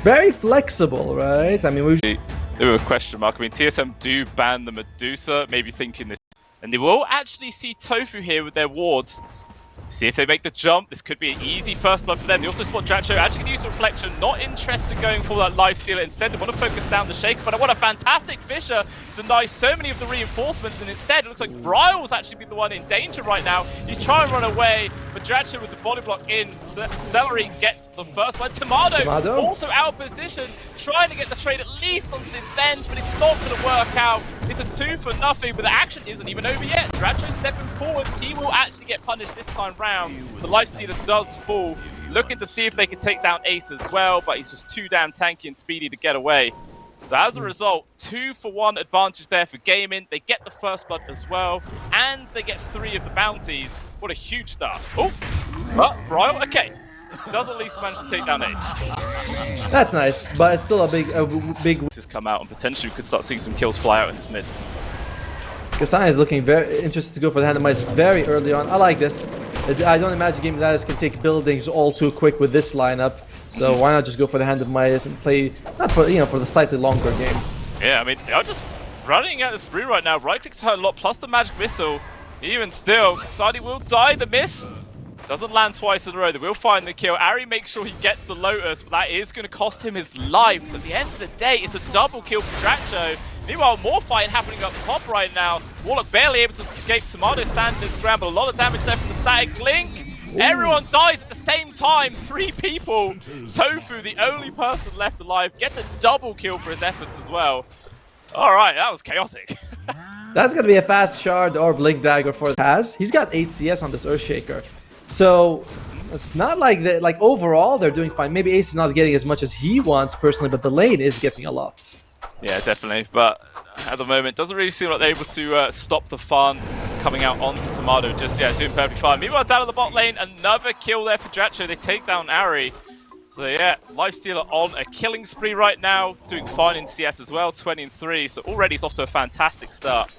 Very flexible, right? I mean, we a question mark. I mean, TSM do ban the Medusa, maybe thinking this, and they will actually see Tofu here with their wards. See if they make the jump. This could be an easy first blood for them. They also spot Dracho. Actually going to use Reflection. Not interested in going for that life stealer. Instead, they want to focus down the Shaker. But what a fantastic Fisher denies so many of the reinforcements. And instead, it looks like Bryle's actually been the one in danger right now. He's trying to run away. But Dracho with the body block in. Celery gets the first one. Tomato also out of position. Trying to get the trade at least onto this bench. But it's not going to work out. It's a 2 for nothing. But the action isn't even over yet. Dracho stepping forwards. He will actually get punished this time round. The lifestealer does fall, looking to see if they can take down Ace as well, but he's just too damn tanky and speedy to get away. So as a result, 2-for-1 advantage there for GAIMIN. They get the first blood as well, and they get 3 of the bounties. What a huge start. Oh, but Bryle, okay, does at least manage to take down Ace. That's nice, but it's still a big. This has come out, and potentially we could start seeing some kills fly out in this mid. Kasane is looking very interested to go for the randomize very early on. I like this. I don't imagine Game Gladiators can take buildings all too quick with this lineup. So why not just go for the Hand of Midas and play, not for, for the slightly longer game. Yeah, I mean, they are just running at this brew right now. Right clicks hurt a lot, plus the magic missile. Even still, Kasane will die. The miss doesn't land twice in a row. They will find the kill. Ari makes sure he gets the Lotus, but that is going to cost him his life. So at the end of the day, it's a double kill for Dracho. Meanwhile, more fight happening up top right now. Warlock barely able to escape. Tomato standing his ground, but a lot of damage there from the static link. Ooh. Everyone dies at the same time. 3 people. Tofu, the only person left alive, gets a double kill for his efforts as well. All right, that was chaotic. That's going to be a fast shard or blink dagger for Taz. He's got 8 CS on this Earthshaker. So it's not like that. Like overall, they're doing fine. Maybe Ace is not getting as much as he wants personally, but the lane is getting a lot. Yeah, definitely. But at the moment, doesn't really seem like they're able to stop the farm coming out onto Tomato. Just, yeah, doing perfectly fine. Meanwhile, down at the bot lane, another kill there for Dracho. They take down Ari. So, yeah, Lifestealer on a killing spree right now. Doing fine in CS as well, 20-3. So already it's off to a fantastic start.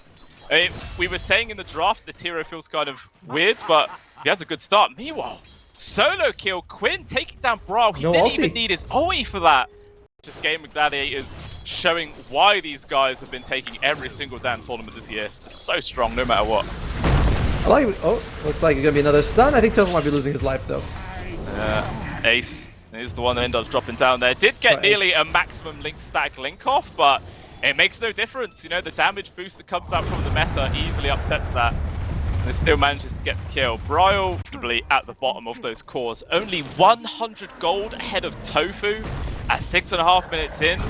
I mean, we were saying in the draft, this hero feels kind of weird, but he has a good start. Meanwhile, solo kill. Quinn taking down Brawl. He didn't even need his ulti for that. Just Game of Gladiators showing why these guys have been taking every single damn tournament this year. Just so strong, no matter what. I like it. Oh, looks like it's gonna be another stun. I think Tofu might be losing his life though. Ace is the one that ended up dropping down there. Did get nearly a maximum link stack link off, but it makes no difference. You know, the damage boost that comes out from the meta easily upsets that. And still manages to get the kill. Bryle probably at the bottom of those cores. Only 100 gold ahead of Tofu at 6.5 minutes in.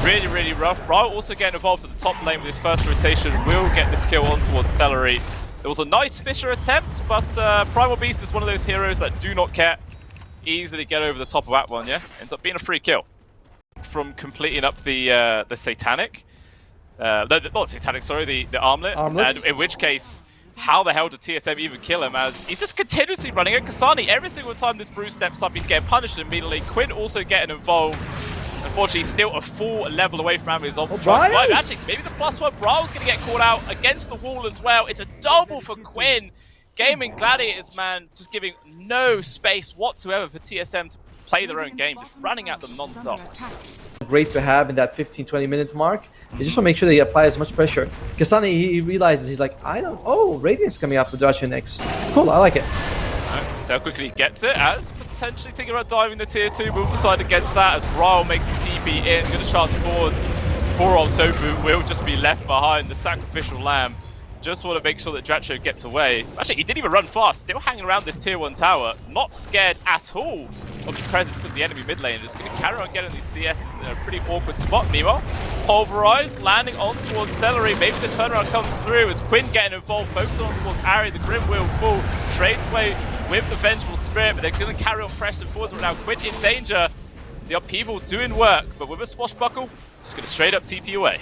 Really, really rough. Bryle also getting involved at the top lane with his first rotation. Will get this kill on towards Celery. It was a nice Fisher attempt, but Primal Beast is one of those heroes that do not care. Easily get over the top of that one, yeah? Ends up being a free kill. From completing up the Satanic. Not Satanic, sorry, the Armlet. And in which case, how the hell did TSM even kill him, as he's just continuously running at Kasane. Every single time this Brew steps up, he's getting punished immediately. Quinn also getting involved. Unfortunately, he's still a full level away from having his ult to try and survive. Actually, maybe the +1 Bryle's going to get caught out against the wall as well. It's a double for Quinn. Gaming Gladiators, man, just giving no space whatsoever for TSM to play their own game, just running at them non-stop. Great to have in that 15-20 minute mark. You just want to make sure they apply as much pressure. Kasane, he realizes, he's like, Radiant's coming out for Dacha next. Cool, I like it. So how quickly he gets it, as potentially thinking about diving the tier 2, will decide against that as Bryle makes a TP in, going to charge forwards. Poor old Tofu will just be left behind, the sacrificial lamb. Just want to make sure that Dracho gets away. Actually, he didn't even run fast. Still hanging around this tier 1 tower. Not scared at all of the presence of the enemy mid lane. Just going to carry on getting these CSs in a pretty awkward spot. Meanwhile, Pulverize landing on towards Celery. Maybe the turnaround comes through as Quinn getting involved. Focusing on towards Ari. The Grim will fall. Trades away with the Vengeful Spirit. But they're going to carry on pressing forwards right now. Quinn in danger. The upheaval doing work. But with a Swashbuckle, just going to straight up TP away.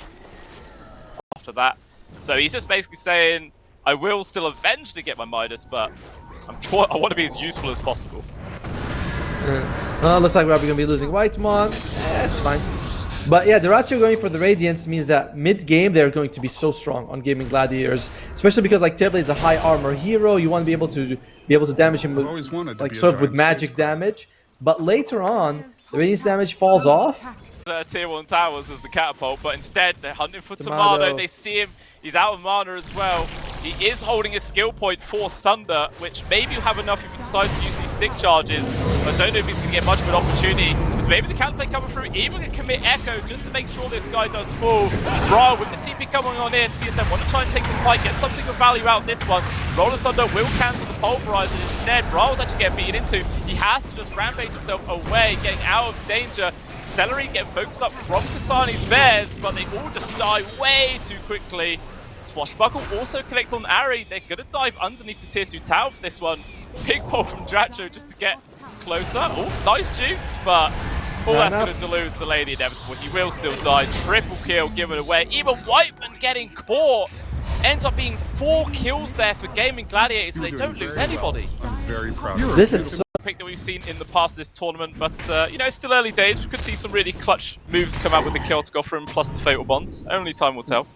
After that. So he's just basically saying, I will still eventually get my Midas, but I want to be as useful as possible. Looks like we're going to be losing Whitemon. It's fine. But yeah, Dracho going for the Radiance means that mid-game they're going to be so strong on Gaming Gladiators. Especially because like Tibble is a high armor hero. You want to be able to damage him with, like sort of with magic damage. but later on, the radiance damage falls off. Tier 1 towers as the catapult, but instead they're hunting for Tomato. Tomato. They see him, he's out of mana as well. He is holding a skill point for Sunder, which maybe you have enough if he decides to use these stick charges. But I don't know if he's going to get much of an opportunity, because maybe the counterplay coming through, even a commit Echo just to make sure this guy does fall. Bro, with the TP coming on in, TSM want to try and take this fight, get something of value out of this one. Rolling Thunder will cancel the Pulverizer instead. Bro was actually getting beaten into. He has to just rampage himself away, getting out of danger. Celery get focused up from Kasani's Bears, but they all just die way too quickly. Swashbuckle also collect on Ari. They're going to dive underneath the tier 2 tower for this one. Big pull from Dracho just to get closer. Oh, nice jukes, but all that's going to dilute the Lady Inevitable. He will still die. Triple kill given away. Even Whiteman getting caught. Ends up being 4 kills there for GAIMIN Gladiators. They don't lose anybody. I'm very proud of This is so Pick that we've seen in the past of this tournament, but you know, it's still early days. We could see some really clutch moves come out with the Chaotic Offering plus the Fatal Bonds. Only time will tell.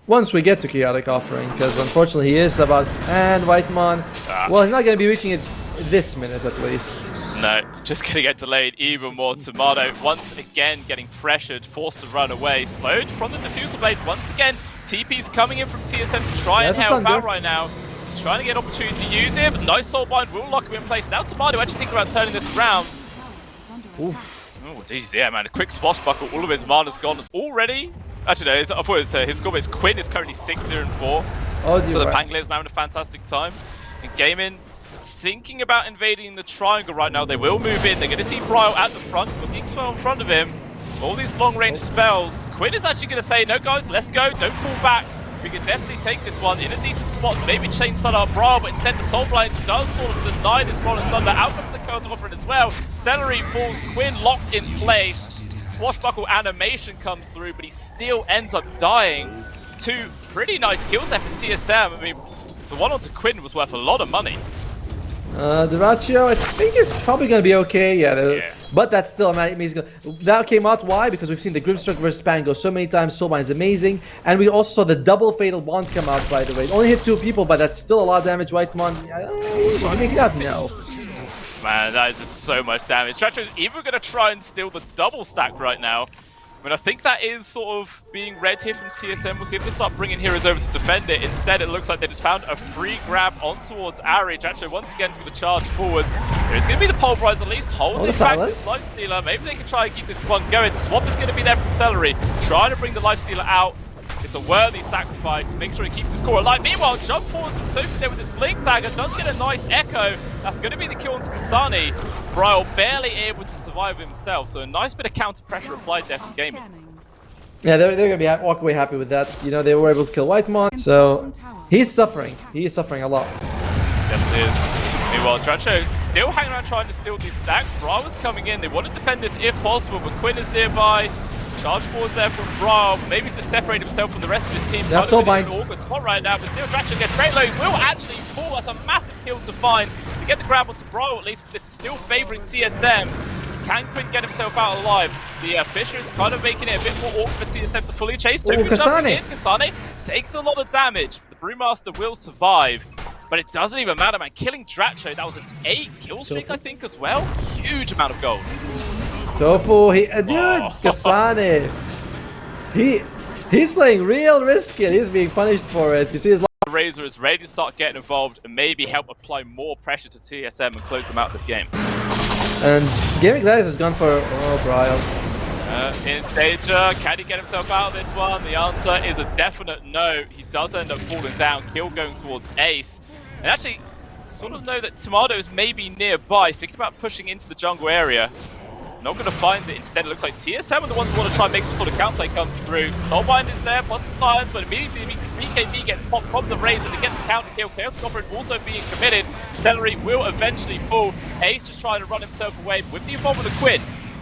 once we get to Chaotic Offering, because unfortunately he is about, and Whitemon, well, he's not going to be reaching it this minute at least. No, just going to get delayed even more. Tomato once again getting pressured, forced to run away, slowed from the Diffusal Blade. Once again, TP's coming in from TSM to try and help out right now. He's trying to get opportunity to use him. Nice Soulbind will lock him in place. Now Tomato actually thinking about turning this around. Oof. Oh, geez, yeah, man. A quick swashbuckle. All of his mana's gone. It's already... Actually, no, I thought it was his score, but his Quinn is currently 6-0-4. Oh, so the Pangoliers having a fantastic time. And GAIMIN thinking about invading the triangle right now. They will move in. They're going to see Bryle at the front with the X-Well in front of him. All these long-range spells. Quinn is actually going to say, no, guys, let's go. Don't fall back. We can definitely take this one in a decent spot to maybe chain stun our Bryle, but instead the Soulblind does sort of deny this Rolling Thunder. Out comes the Chaotic Offering as well. Celery falls, Quinn locked in place. Swashbuckle animation comes through, but he still ends up dying. 2 pretty nice kills there from TSM. I mean, the one onto Quinn was worth a lot of money. The ratio, I think, is probably going to be okay. Yeah, but that's still amazing. That came out, why? Because we've seen the Grimstruck versus Span go so many times. Soulbind is amazing. And we also saw the double Fatal Bond come out, by the way. It only hit 2 people, but that's still a lot of damage. Whitemon, does he make that? No. Man, that is just so much damage. Tracho's even going to try and steal the double stack right now. I mean, I think that is sort of being read here from TSM. We'll see if they start bringing heroes over to defend it. Instead, it looks like they just found a free grab on towards Ari. Tracho once again is going to charge forwards. There's going to be the Pulverizer at least, holding back this Lifestealer. Maybe they can try and keep this one going. Swap is going to be there from Celery, trying to bring the Lifestealer out. It's a worthy sacrifice. Make sure he keeps his core alive. Meanwhile, jump forwards from Tofu there with his Blink Dagger. Does get a nice echo. That's going to be the kill onto Kasani. Bryle barely able to survive himself. So a nice bit of counter pressure applied there from GAIMIN. Yeah, they're going to be walk away happy with that. You know, they were able to kill Whitemon. So he's suffering. He is suffering a lot. Definitely is. Meanwhile, Dracho still hanging around trying to steal these stacks. Bryle was coming in. They want to defend this if possible, but Quinn is nearby. Charge forwards there from Bryle. Maybe he's to separate himself from the rest of his team. That's all bind. An awkward spot right now, but still Dracho gets great low. Will actually fall. That's a massive kill to find. To get the grab onto Bryle at least, but this is still favouring TSM. Can Quinn get himself out alive? The Fisher is kind of making it a bit more awkward for TSM to fully chase. Kasane. Kasane takes a lot of damage. The Brewmaster will survive. But it doesn't even matter, man. Killing Dracho, that was an 8 kill streak, I think, as well. Huge amount of gold. Tofu, dude, Kasane. He's playing real risky and he's being punished for it. You see his life. Razor is ready to start getting involved and maybe help apply more pressure to TSM and close them out this game. And GAIMIN Gladiators has gone for Bryle. In danger, can he get himself out of this one? The answer is a definite no. He does end up falling down, kill going towards Ace. And actually, sort of know that Tomato is maybe nearby, thinking about pushing into the jungle area. Not going to find it. Instead, it looks like TSM are the ones who want to try and make some sort of counterplay comes through. Soulbind is there, plus the silence, but immediately BKB gets popped from the Razor to get the counter kill. Chaotic Offering also being committed. Celery will eventually fall. Ace just trying to run himself away with the involvement of Quinn.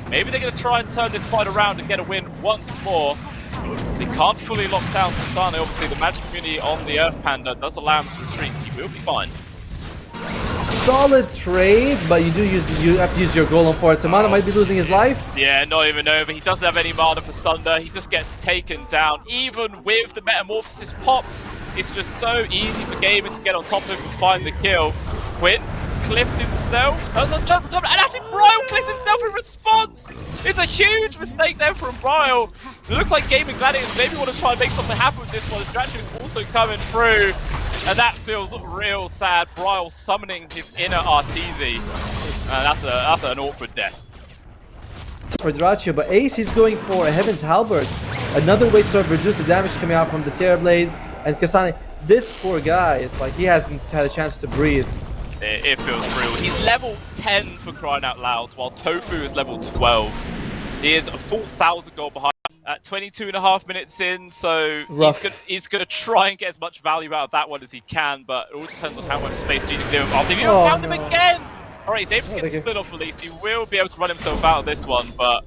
Maybe they're going to try and turn this fight around and get a win once more. They can't fully lock down Kasane. Obviously, the Magic community on the Earth Panda does allow him to retreat, so he will be fine. Solid trade, but you have to use your golem for it. Tomato might be losing his life. Yeah, not even over. He doesn't have any mana for Sunder. He just gets taken down. Even with the Metamorphosis popped, it's just so easy for GAIMIN to get on top of him and find the kill. Quinn cliffed himself. That was a jump, and actually Bryle cliffs himself in response. It's a huge mistake there from Bryle. It looks like GAIMIN Gladiators maybe want to try and make something happen with this one. Strachu is also coming through, and that feels real sad. Bryle summoning his inner Arteezy. That's an awkward death. For Dyrachyo, but Ace is going for a Heaven's Halberd. Another way to sort of reduce the damage coming out from the Terror Blade. And Kasane, this poor guy, it's like he hasn't had a chance to breathe. It feels real. He's level 10 for crying out loud, while Tofu is level 12. He is a full 1,000 gold behind at 22.5 minutes in, so he's gonna try and get as much value out of that one as he can, but it all depends on how much space GG can do. Oh, they've even found him again! Alright, he's able to get the split off at least. He will be able to run himself out of this one, but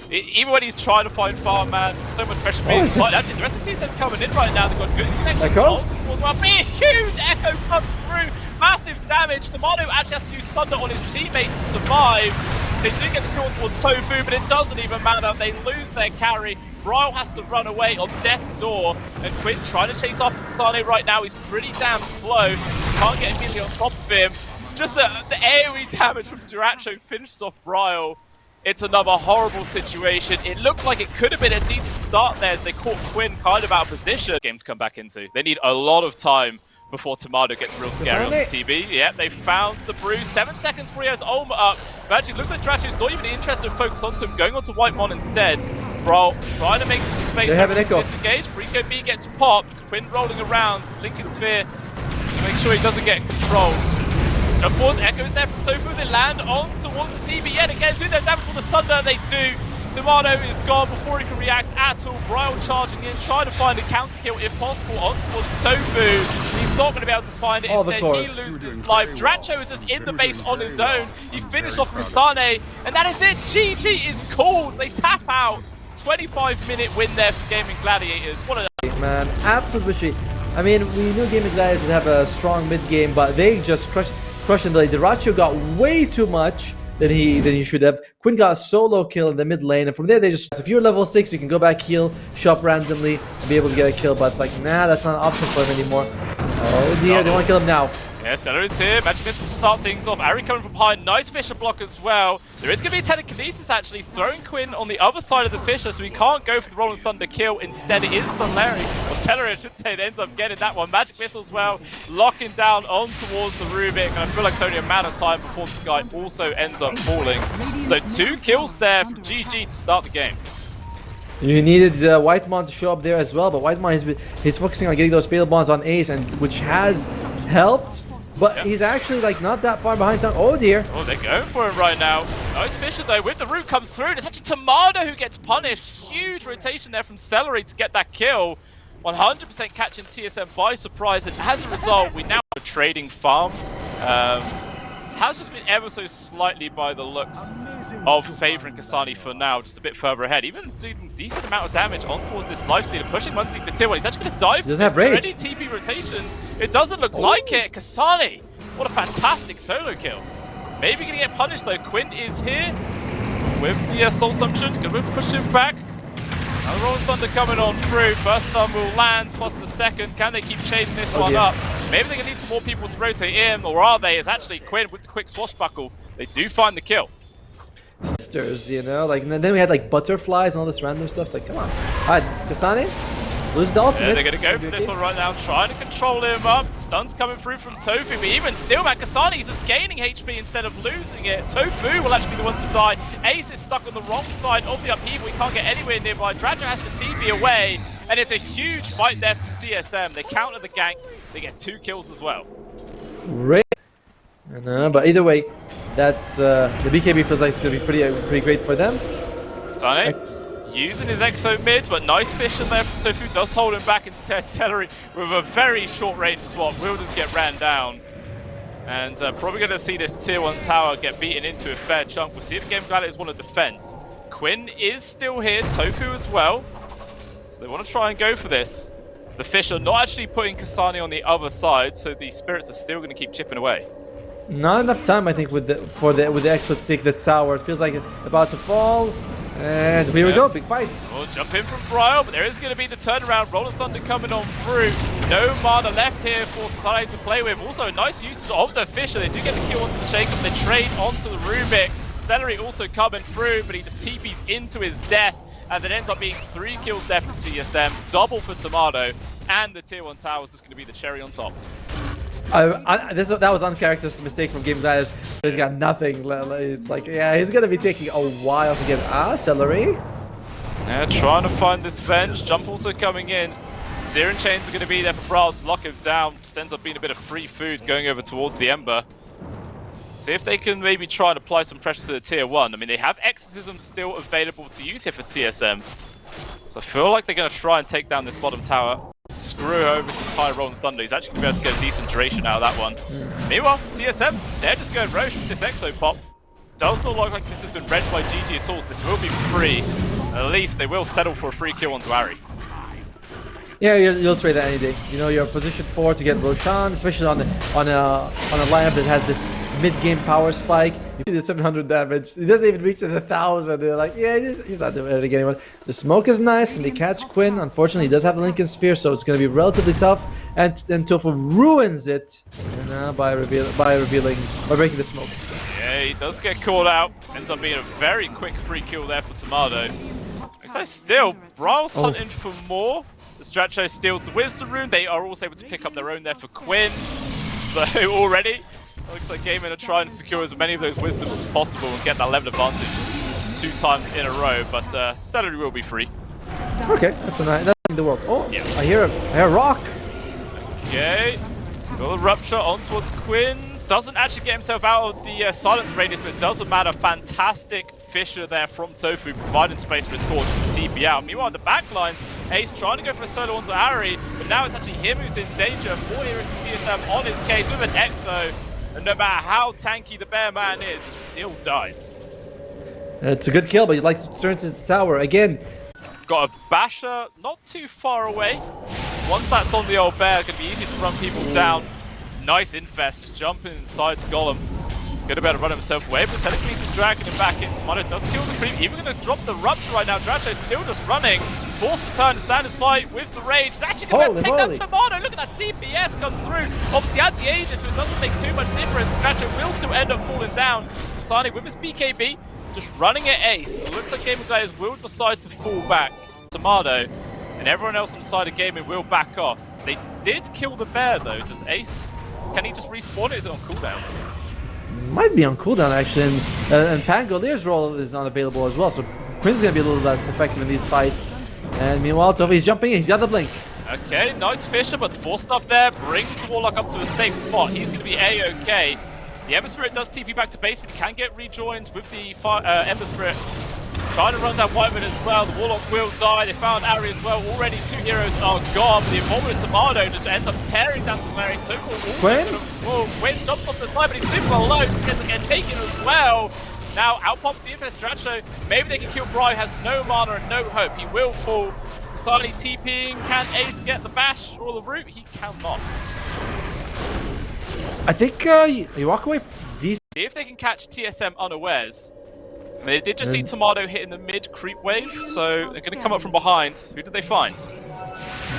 even when he's trying to find farm, man, so much pressure being applied. Actually, the rest of the TSM coming in right now. They've got good connection as well. But a huge echo comes through. Massive damage. Tomato actually has to use Sunder on his teammate to survive. They do get the kill towards Tofu, but it doesn't even matter. They lose their carry. Bryle has to run away on death's door, and Quinn trying to chase after Kasane right now. He's pretty damn slow. Can't get immediately on top of him. Just the AoE damage from Dyrachyo finishes off Bryle. It's another horrible situation. It looked like it could have been a decent start there as they caught Quinn kind of out of position. Game to come back into. They need a lot of time before Tomato gets real scary on this TB. Yep, they found the bruise. 7 seconds before he has Ulma up. But actually, it looks like Dyrachyo's not even interested in focus onto him, going onto Whitemon instead. Bryle trying to make some space. They have an echo. Disengage. Rico B gets popped. Quinn rolling around. Lincoln Sphere. Make sure he doesn't get controlled. Jump forwards, echoes there from Tofu, they land on towards the TB yet again, do their damage for the Sunder, they do. Tomato is gone before he can react at all. Bryle charging in, trying to find a counter kill if possible on towards Tofu. He's not going to be able to find it, instead he loses his life. Dyrachyo is just in the base on his own. He finished off Kasane, and that is it. GG is called. They tap out. 25-minute win there for GAIMIN Gladiators. What a... Man, absolutely. I mean, we knew GAIMIN Gladiators would have a strong mid game, but they just crushed the lane. Dyrachyo got way too much than he should have. Quinn got a solo kill in the mid lane, and from there they just, if you're level 6, you can go back, heal, shop randomly, and be able to get a kill, but it's like, nah, that's not an option for him anymore. Oh, he's here, they want to kill him now. Yeah, Seller is here. Magic Missile to start things off. Ari coming from behind. Nice Fisher block as well. There is going to be a telekinesis actually, throwing Quinn on the other side of the Fisher, so he can't go for the Rolling Thunder kill. Instead, it is Celery. Or Celery, I should say, that ends up getting that one. Magic Missile as well, locking down on towards the Rubik. And I feel like it's only a matter of time before this guy also ends up falling. So 2 kills there from GG to start the game. You needed Whitemon to show up there as well, but Whitemon he's focusing on getting those fatal bonds on Ace, and which has helped. But he's actually like not that far behind time. Oh dear. Oh, they're going for it right now. Nice Fisher though, with the root comes through. And it's actually Tomato who gets punished. Huge rotation there from Celery to get that kill. 100% catching TSM by surprise. And as a result, we now have a trading farm. Has just been ever so slightly by the looks of favouring Kasane for now, just a bit further ahead. Even doing decent amount of damage on towards this Lifestealer, pushing one for tier 1. He's actually going to dive. Doesn't have rage. Already TP rotations. It doesn't look like it. Kasane, what a fantastic solo kill. Maybe going to get punished though. Quinn is here with the Soul Sumption. Going to push him back. Now the Rolling Thunder coming on through. First stun will land, plus the second. Can they keep chaining this one up? Maybe they're going to need some more people to rotate in, or are they? It's actually Quinn with the quick swashbuckle. They do find the kill. Sisters, you know, like, and then we had like butterflies and all this random stuff. It's like, come on. Alright, Kasane, lose the ultimate. Yeah, they're going to go for this one right now, trying to control him up. Stun's coming through from Tofu, but even still, man, Kasane is just gaining HP instead of losing it. Tofu will actually be the one to die. Ace is stuck on the wrong side of the upheaval. He can't get anywhere nearby. Dyrachyo has to TP away, and it's a huge fight there from TSM. They counter the gank. They get 2 kills as well. Great. But either way, that's the BKB feels like it's going to be pretty great for them. Sonic using his Exo mid, but nice Fisher there from Tofu does hold him back instead. Celery with a very short range swap will just get ran down. And probably going to see this tier 1 tower get beaten into a fair chunk. We'll see if GAIMIN Gladiators want to defend. Quinn is still here, Tofu as well. So they want to try and go for this. The Fisher not actually putting Kasane on the other side, so the Spirits are still going to keep chipping away. Not enough time, I think, with the Exo to take that tower. It feels like it's about to fall. And here we go, big fight. We'll jump in from Brile, but there is going to be the turnaround. Rolling Thunder coming on through. No mana left here for Kasane to play with. Also, nice usage of the Fisher. They do get the kill onto the Shake-Up. They trade onto the Rubik. Celery also coming through, but he just TPs into his death, as it ends up being 3 kills there for TSM, double for Tomato, and the Tier 1 Towers is going to be the cherry on top. That was uncharacteristic mistake from Game Gladiators. He's got nothing. It's like, yeah, he's going to be taking a while to get... Celery? Yeah, trying to find this Venge. Jump also coming in. Siren Chains are going to be there for Brawl to lock him down. Just ends up being a bit of free food going over towards the Ember. See if they can maybe try and apply some pressure to the Tier 1. I mean, they have Exorcism still available to use here for TSM. So I feel like they're going to try and take down this bottom tower. Screw over this entire Rolling Thunder. He's actually going to be able to get a decent duration out of that one. Meanwhile, TSM, they're just going Roche with this Exo pop. Does not look like this has been read by GG at all. So this will be free. At least they will settle for a free kill onto Ari. Yeah, you'll trade that any day. You know, you're positioned 4 to get Roshan, especially on a lineup that has this mid-game power spike. You do 700 damage. He doesn't even reach the 1,000. They're like, yeah, he's not doing it anyone. The smoke is nice. Can they catch Quinn? Unfortunately, he does have the Lincoln Sphere, so it's going to be relatively tough. And Tofu ruins it by breaking the smoke. Yeah, he does get called out. Ends up being a very quick free kill there for Tomato. Except still, Brile's hunting for more. The Stracho steals the Wisdom Rune. They are also able to pick up their own there for Quinn. So already, looks like GAIMIN are trying to secure as many of those Wisdoms as possible and get that level advantage 2 times in a row. But Celery will be free. Okay, that's a nice. That's in the world. Oh, yeah. I hear a rock. Okay, got a Rupture on towards Quinn. Doesn't actually get himself out of the silence radius, but it doesn't matter. Fantastic Fisher there from Tofu, providing space for his core just to TP out. Meanwhile, the backlines, Ace trying to go for a solo onto Ari, but now it's actually him who's in danger. 4 heroes from TSM on his case with an Exo, and no matter how tanky the Bear Man is, he still dies. It's a good kill, but you'd like to turn to the tower again. Got a Basher not too far away. So once that's on the old Bear, it's going to be easy to run people down. Nice Infest, just jumping inside the Golem. Good about to run himself away, but Telekinesis dragging him back in. Tomato does kill the creep. Even going to drop the Rupture right now. Dracho's still just running. Forced to turn to stand his fight with the Rage. He's actually going to take down Tomato. Look at that DPS come through. Obviously at the Aegis, but it doesn't make too much difference. Dracho will still end up falling down. Kasane with his BKB, just running at Ace. It looks like GAIMIN Gladiators will decide to fall back. Tomato and everyone else on the side of GAIMIN will back off. They did kill the Bear though. Does Ace... Can he just respawn it? Is it on cooldown? Might be on cooldown actually, and Pangolier's role is unavailable as well, so Quinn's gonna be a little less effective in these fights. And meanwhile, Tofi's jumping in, he's got the blink. Okay, nice Fisher, but the Force stuff there brings the Warlock up to a safe spot. He's gonna be A-okay. The Ember Spirit does TP back to base, but he can get rejoined with the Ember Spirit. Trying to run down Whiteman as well. The Warlock will die. They found Ari as well. Already 2 heroes are gone. The Involvement Tomato just ends up tearing down Samari. Quinn? Quinn jumps off the slide, but he's super low. Just gets to get taken as well. Now out pops the Infest Dracho. Maybe they can kill Bri. Has no mana and no hope. He will fall. Kasane TPing. Can Ace get the bash or the root? He cannot. I think you walk away decent. See if they can catch TSM unawares. I mean, they did just see Tomato hitting the mid creep wave, so they're going to come up from behind. Who did they find?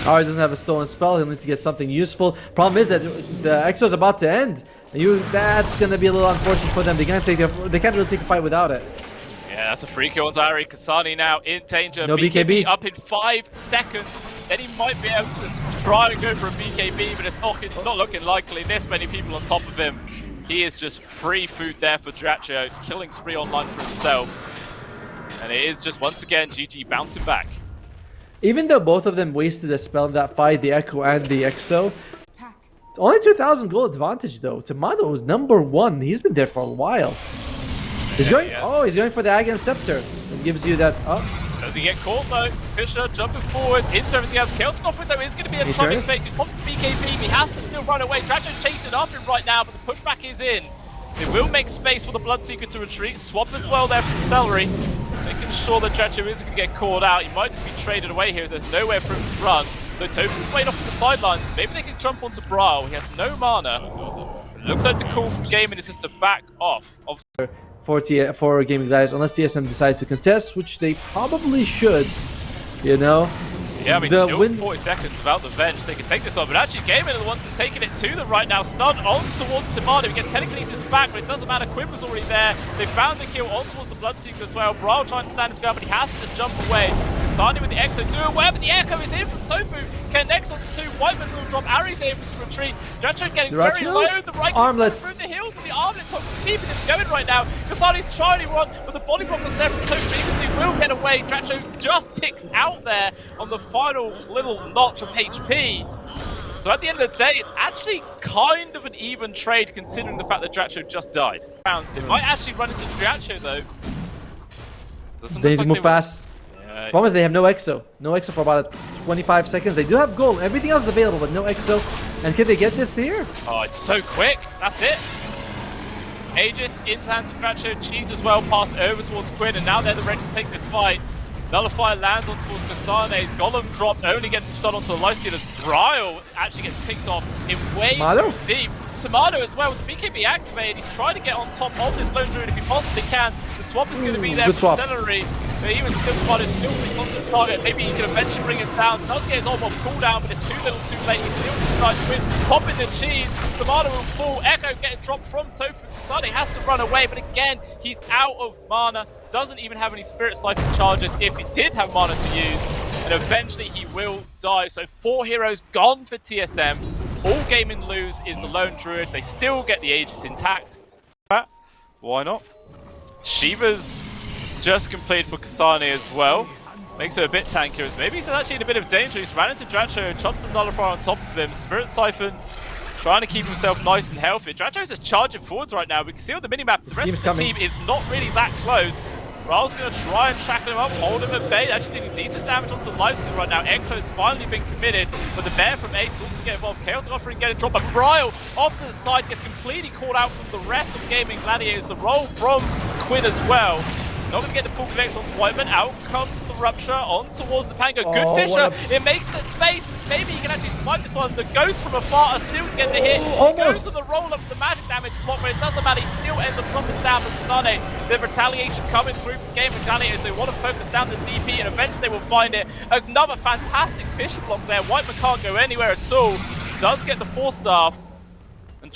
Oh, he doesn't have a stolen spell. He'll need to get something useful. Problem is that the Exo is about to end. That's going to be a little unfortunate for them. They can't really take a fight without it. Yeah, that's a free kill on Ari. Kasane now in danger. No BKB. Up in 5 seconds. Then he might be able to try and go for a BKB, but it's not looking likely. This many people on top of him. He is just free food there for Dracho, killing spree online for himself. And it is just once again GG bouncing back. Even though both of them wasted a spell in that fight, the Echo and the Exo, only 2,000 gold advantage though. Tomato was #1. He's been there for a while. He's going. Yeah. Oh, he's going for the Agam Scepter. It gives you that. Does he get caught though? Fisher jumping forwards into everything else. Kelskoff though is going to be a trucking space. He pops the BKB. He has to still run away. Dracho chasing after him right now, but the pushback is in. It will make space for the Bloodseeker to retreat. Swap as well there from Celery, making sure that Dracho isn't going to get caught out. He might just be traded away here as there's nowhere for him to run. Though Tofu's waiting off the sidelines. Maybe they can jump onto Brile. He has no mana. It looks like the call from GAIMIN is just to back off. for Gaming Gladiators, unless TSM decides to contest, which they probably should, you know. Yeah, I mean, still 40 seconds about the bench. They can take this on, but actually GAIMIN are the ones that are taking it to them right now. Stun on towards Timado. We get telekinesis back, but it doesn't matter. Quinn was already there. They found the kill on towards the Bloodseeker as well. Brawl trying to stand his ground, but he has to just jump away. Kasani with the Exo do away, but the Echo is in from Tofu. Connects on to 2. Whiteman will drop. Ari's able to retreat. Dracho getting very low. The right armlet through the hills, and the armlet top is keeping him going right now. Kasani's trying to run, but the body block was there from Tofu. Previously will get away. Dracho just ticks out there on the final little notch of HP. So at the end of the day, it's actually kind of an even trade considering the fact that Dracho just died. They might actually run into Dracho though. They need to move fast. Problem is they have no EXO. No EXO for about 25 seconds. They do have gold. Everything else is available, but no EXO. And can they get this here? Oh, it's so quick. That's it. Aegis into hands of Dracho. Cheese as well passed over towards Quinn, and now they're ready to take this fight. Nullifier lands on towards Kasane. Golem dropped, only gets the stun onto the Lifestealers. Bryle actually gets picked off in way too deep. Tomato as well with the BKB activated. He's trying to get on top of this Lone Druid if he possibly can. The swap is going to be there for Celery. But even still, Tomato still sits on this target. Maybe he can eventually bring him down. Does get his ult cooldown, but it's too little too late. He still just tries to win. Popping the cheese. Tomato will fall. Echo getting dropped from Tofu. Kasane has to run away, but again, he's out of mana. Doesn't even have any Spirit Siphon charges if he did have mana to use. And eventually he will die. So 4 heroes gone for TSM. All GAIMIN lose is the Lone Druid. They still get the Aegis intact. Why not? Shiva's just completed for Kasane as well. Makes her a bit tankier as maybe he's actually in a bit of danger. He's ran into Dracho, chopped some Nullifier on top of him. Spirit Siphon trying to keep himself nice and healthy. Dracho's just charging forwards right now. We can see on the minimap the rest of the team is not really that close. Raul's going to try and shackle him up, hold him at bay. Actually doing decent damage onto the lifesteal right now. Exo's finally been committed, but the bear from Ace also get involved. Chaotic offering getting dropped, but Bryle off to the side gets completely caught out from the rest of Gaming Gladiators. The roll from Quinn as well. Not going to get the full connection onto Whiteman. Out comes the Rupture on towards the Pango. Good Fisher. It makes the space. Maybe he can actually smite this one. The Ghost from afar are still to get the hit. He goes to the roll up the magic damage block, but it doesn't matter. He still ends up dropping down from Kasane. The retaliation coming through from Gaming Gladiators. They want to focus down the DP, and eventually they will find it. Another fantastic Fisher block there. Whiteman can't go anywhere at all. Does get the 4-star. And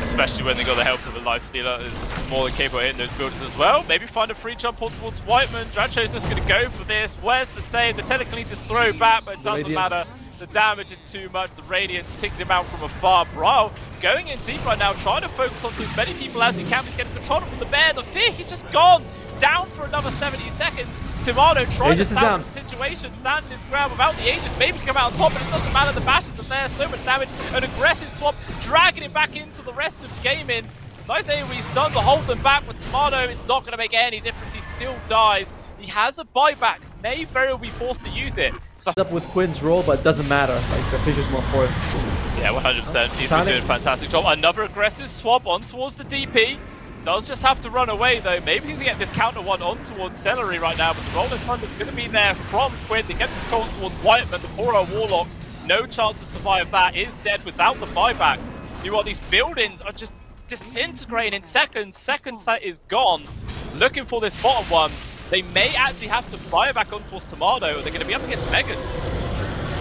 especially when they got the help of the Lifestealer, is more than capable of hitting those buildings as well. Maybe find a free jump on towards Whiteman. Dracho's just going to go for this. Where's the save? The telekinesis throw back, but it doesn't matter. The damage is too much. The Radiance ticks him out from afar. Bryle going in deep right now, trying to focus onto as many people as he can. He's getting control of the bear. The fear, he's just gone down for another 70 seconds. Timado trying to stand the situation, standing his ground without the Aegis, maybe come out on top, but it doesn't matter, the bashes are there, so much damage, an aggressive swap, dragging him back into the rest of GAIMIN. Nice AoE stun to hold them back, but Tomato, it's not going to make any difference, he still dies. He has a buyback, may very well be forced to use it. Up with Quinn's role, but it doesn't matter, like the Fisher's more important. Yeah, 100%, he's been doing a fantastic job. Another aggressive swap on towards the DP. Does just have to run away though. Maybe he can get this counter one on towards Celery right now, but the Rolling Thunder is going to be there from Quinn. They get the control towards Whiteman, the poor old Warlock. No chance to survive that. Is dead without the buyback. You want these buildings are just disintegrating in seconds. Second set is gone. Looking for this bottom one. They may actually have to buy back on towards Tomato, or they're going to be up against Megas.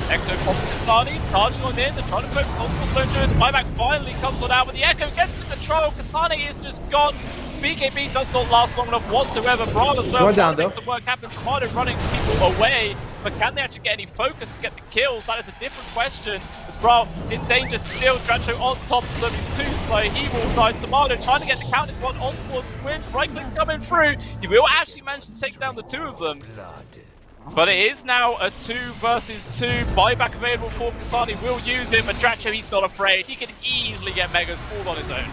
Exo popping Kasane, charging on in, they're trying to focus on towards Lone Druid. The buyback finally comes on out, but the Echo gets the control. Kasane is just gone. BKB does not last long enough whatsoever. Brawl as well, trying to make some work happen. Tomato running people away, but can they actually get any focus to get the kills? That is a different question. As Brawl in danger still, Dracho on top of them, he's too slow, he will die. Tomato trying to get the counter one on towards Quinn. Right click's coming through. He will actually manage to take down the 2 of them. But it is now a 2 versus 2. Buyback available for Kasane. Will use it, but Dracho, he's not afraid. He can easily get Megas all on his own.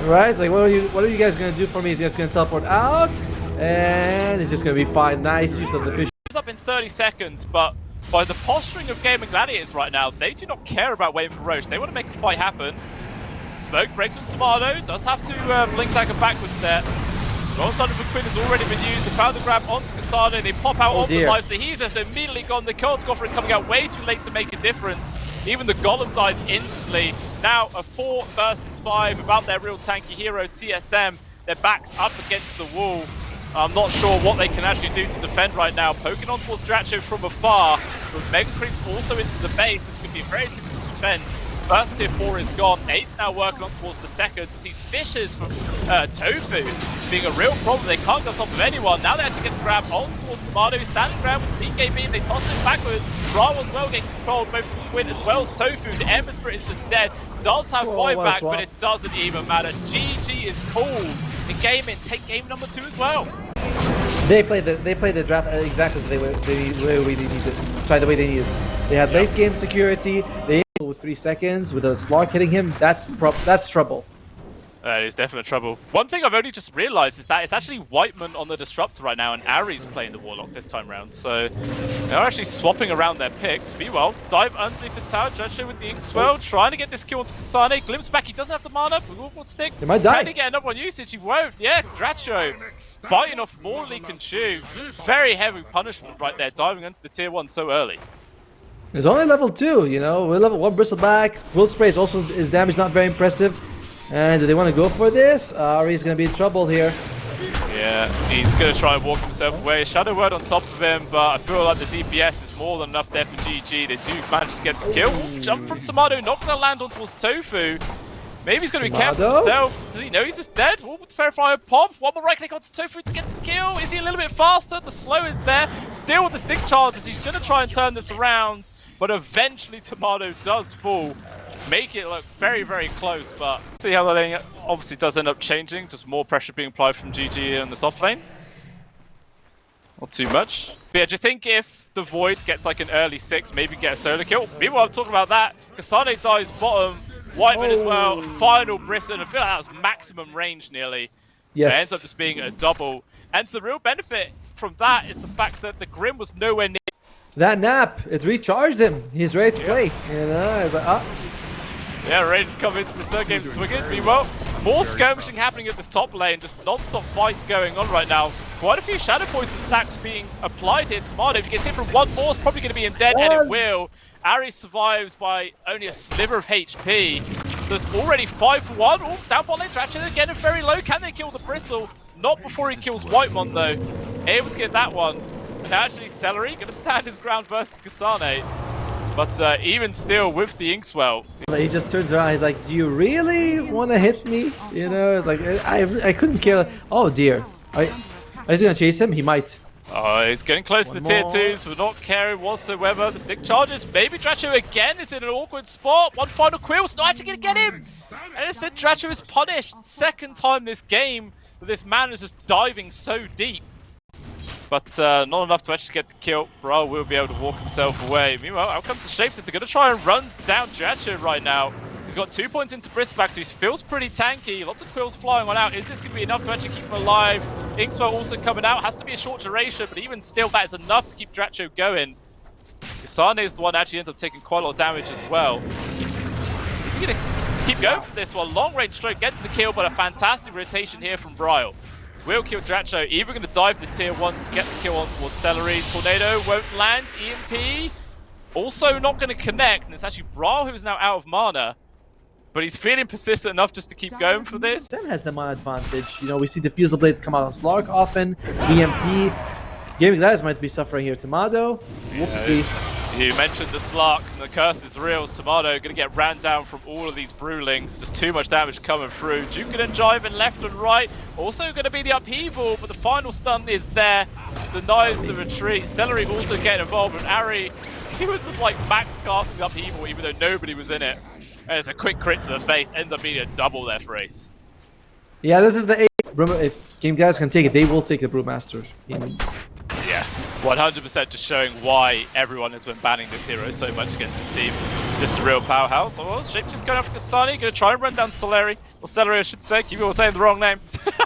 Right, it's like, what are you guys going to do for me? He's just going to teleport out, and it's just going to be fine. Nice use of the fish. It's up in 30 seconds, but by the posturing of Gaming Gladiators right now, they do not care about waiting for Roche. They want to make the fight happen. Smoke breaks on Tomato. Does have to blink dagger backwards there. Rolling Thunder for Quinn has already been used. They found the grab onto Kasane. They pop out of the life, so he's just immediately gone. The Chaotic offering coming out way too late to make a difference. Even the Golem dies instantly. Now a 4 versus 5 without their real tanky hero, TSM. Their backs up against the wall. I'm not sure what they can actually do to defend right now. Poking on towards Dracho from afar. With Mega Creeps also into the base, this could be very difficult to defend. First tier 4 is gone. Ace now working on towards the second. These fishes from Tofu being a real problem. They can't get on top of anyone. Now they actually get the grab on towards Tomato. He's standing ground with the BKB. They toss him backwards. Brawl as well getting controlled both from Quinn as well as Tofu. The Ember Spirit is just dead. Does have buyback, but it doesn't even matter. GG is called. And GAIMIN take game number 2 as well. They played the draft exactly as the way they needed. Sorry, the way they needed. They had late game security. They with 3 seconds with a Slark hitting him. That's trouble. That is definite trouble. One thing I've only just realized is that it's actually Whiteman on the Disruptor right now, and Ari's playing the Warlock this time round. So they're actually swapping around their picks. Meanwhile, dive underneath the tower. Dracho with the Inkswell, trying to get this kill onto Kasane. Glimpse back, he doesn't have the mana. Will stick. He might die. Trying to get another one usage, he won't. Yeah, Dracho biting off more than he can chew. Very heavy punishment right there, diving into the tier 1 so early. It's only level 2, you know. We're level 1 Bristleback. Will Spray is also, his damage not very impressive. And do they want to go for this? Ari's going to be in trouble here. Yeah, he's going to try and walk himself away. Shadow Word on top of him, but I feel like the DPS is more than enough there for GG. They do manage to get the kill. Jump from Tomato, not going to land on towards Tofu. Maybe he's going to be careful himself. Does he know he's just dead? What would Verifier pop? One more right click onto Tofu to get the kill. Is he a little bit faster? The slow is there. Still with the stick charges, he's going to try and turn this around. But eventually Tomato does fall. Make it look very, very close, but see how the lane obviously does end up changing. Just more pressure being applied from GG in the soft lane. Not too much. But yeah, do you think if the Void gets like an early 6, maybe get a solo kill? Meanwhile, I'm talking about that. Kasane dies bottom. Whiteman as well. Final Brisson. I feel like that was maximum range nearly. Yes. It ends up just being a double. And the real benefit from that is the fact that the Grim was nowhere near. That nap, it recharged him. He's ready to play. You know, it's like, Yeah, Raiders come into this third game swinging. Meanwhile, more skirmishing happening at this top lane. Just non-stop fights going on right now. Quite a few Shadow Poison stacks being applied here. Tomato, if he gets hit from one more, it's probably going to be in dead, and it will. Ari survives by only a sliver of HP. So it's already 5 for 1. Oh, down bot lane, Dracho again very low. Can they kill the Bristle? Not before he kills Whitemon though. Able to get that one. And actually Celery going to stand his ground versus Kasane. But even still, with the Inkswell, he just turns around. He's like, "Do you really want to hit me?" You know, it's like I couldn't care. Oh dear, are you gonna chase him? He might. Oh, he's getting close to the tier 2s, but not caring whatsoever. The stick charges. Baby Dracho again is in an awkward spot. One final Quill's not actually gonna get him. And instead, Dracho is punished. Second time this game, but this man is just diving so deep. But not enough to actually get the kill. Brawl will be able to walk himself away. Meanwhile, out comes the Shapeshifter. They're going to try and run down Dracho right now. He's got 2 points into Bristleback, so he feels pretty tanky. Lots of Quills flying on out. Is this going to be enough to actually keep him alive? Inkswell also coming out. Has to be a short duration, but even still, that is enough to keep Dracho going. Kasane is the one that actually ends up taking quite a lot of damage as well. Is he going to keep going for this one? Long range stroke gets the kill, but a fantastic rotation here from Brawl. Will kill Dracho, even going to dive the tier 1s to get the kill on towards Celery. Tornado won't land, EMP also not going to connect, and it's actually Brawl who's now out of mana. But he's feeling persistent enough just to keep going for this. TSM has the mana advantage. You know, we see the Fusel Blade come out on Slark often, EMP. GAIMIN Gladiators might be suffering here. Tomato, whoopsie. You mentioned the Slark, and the curse is real. Tomato going to get ran down from all of these Brewlings. Just too much damage coming through. Jukin and Jiving left and right. Also going to be the upheaval, but the final stun is there. Denies the retreat. Celery also getting involved, and Ari, he was just like max casting the upheaval even though nobody was in it. And it's a quick crit to the face. Ends up being a double there for Ace. Yeah, this is the A. If GAIMIN Gladiators can take it, they will take the Brewmaster. Yeah, 100% just showing why everyone has been banning this hero so much against this team. Just a real powerhouse. Oh, well, Shapeshift going after Kasane, going to try and run down Celery. Or Celery, I should say. Keep on saying the wrong name.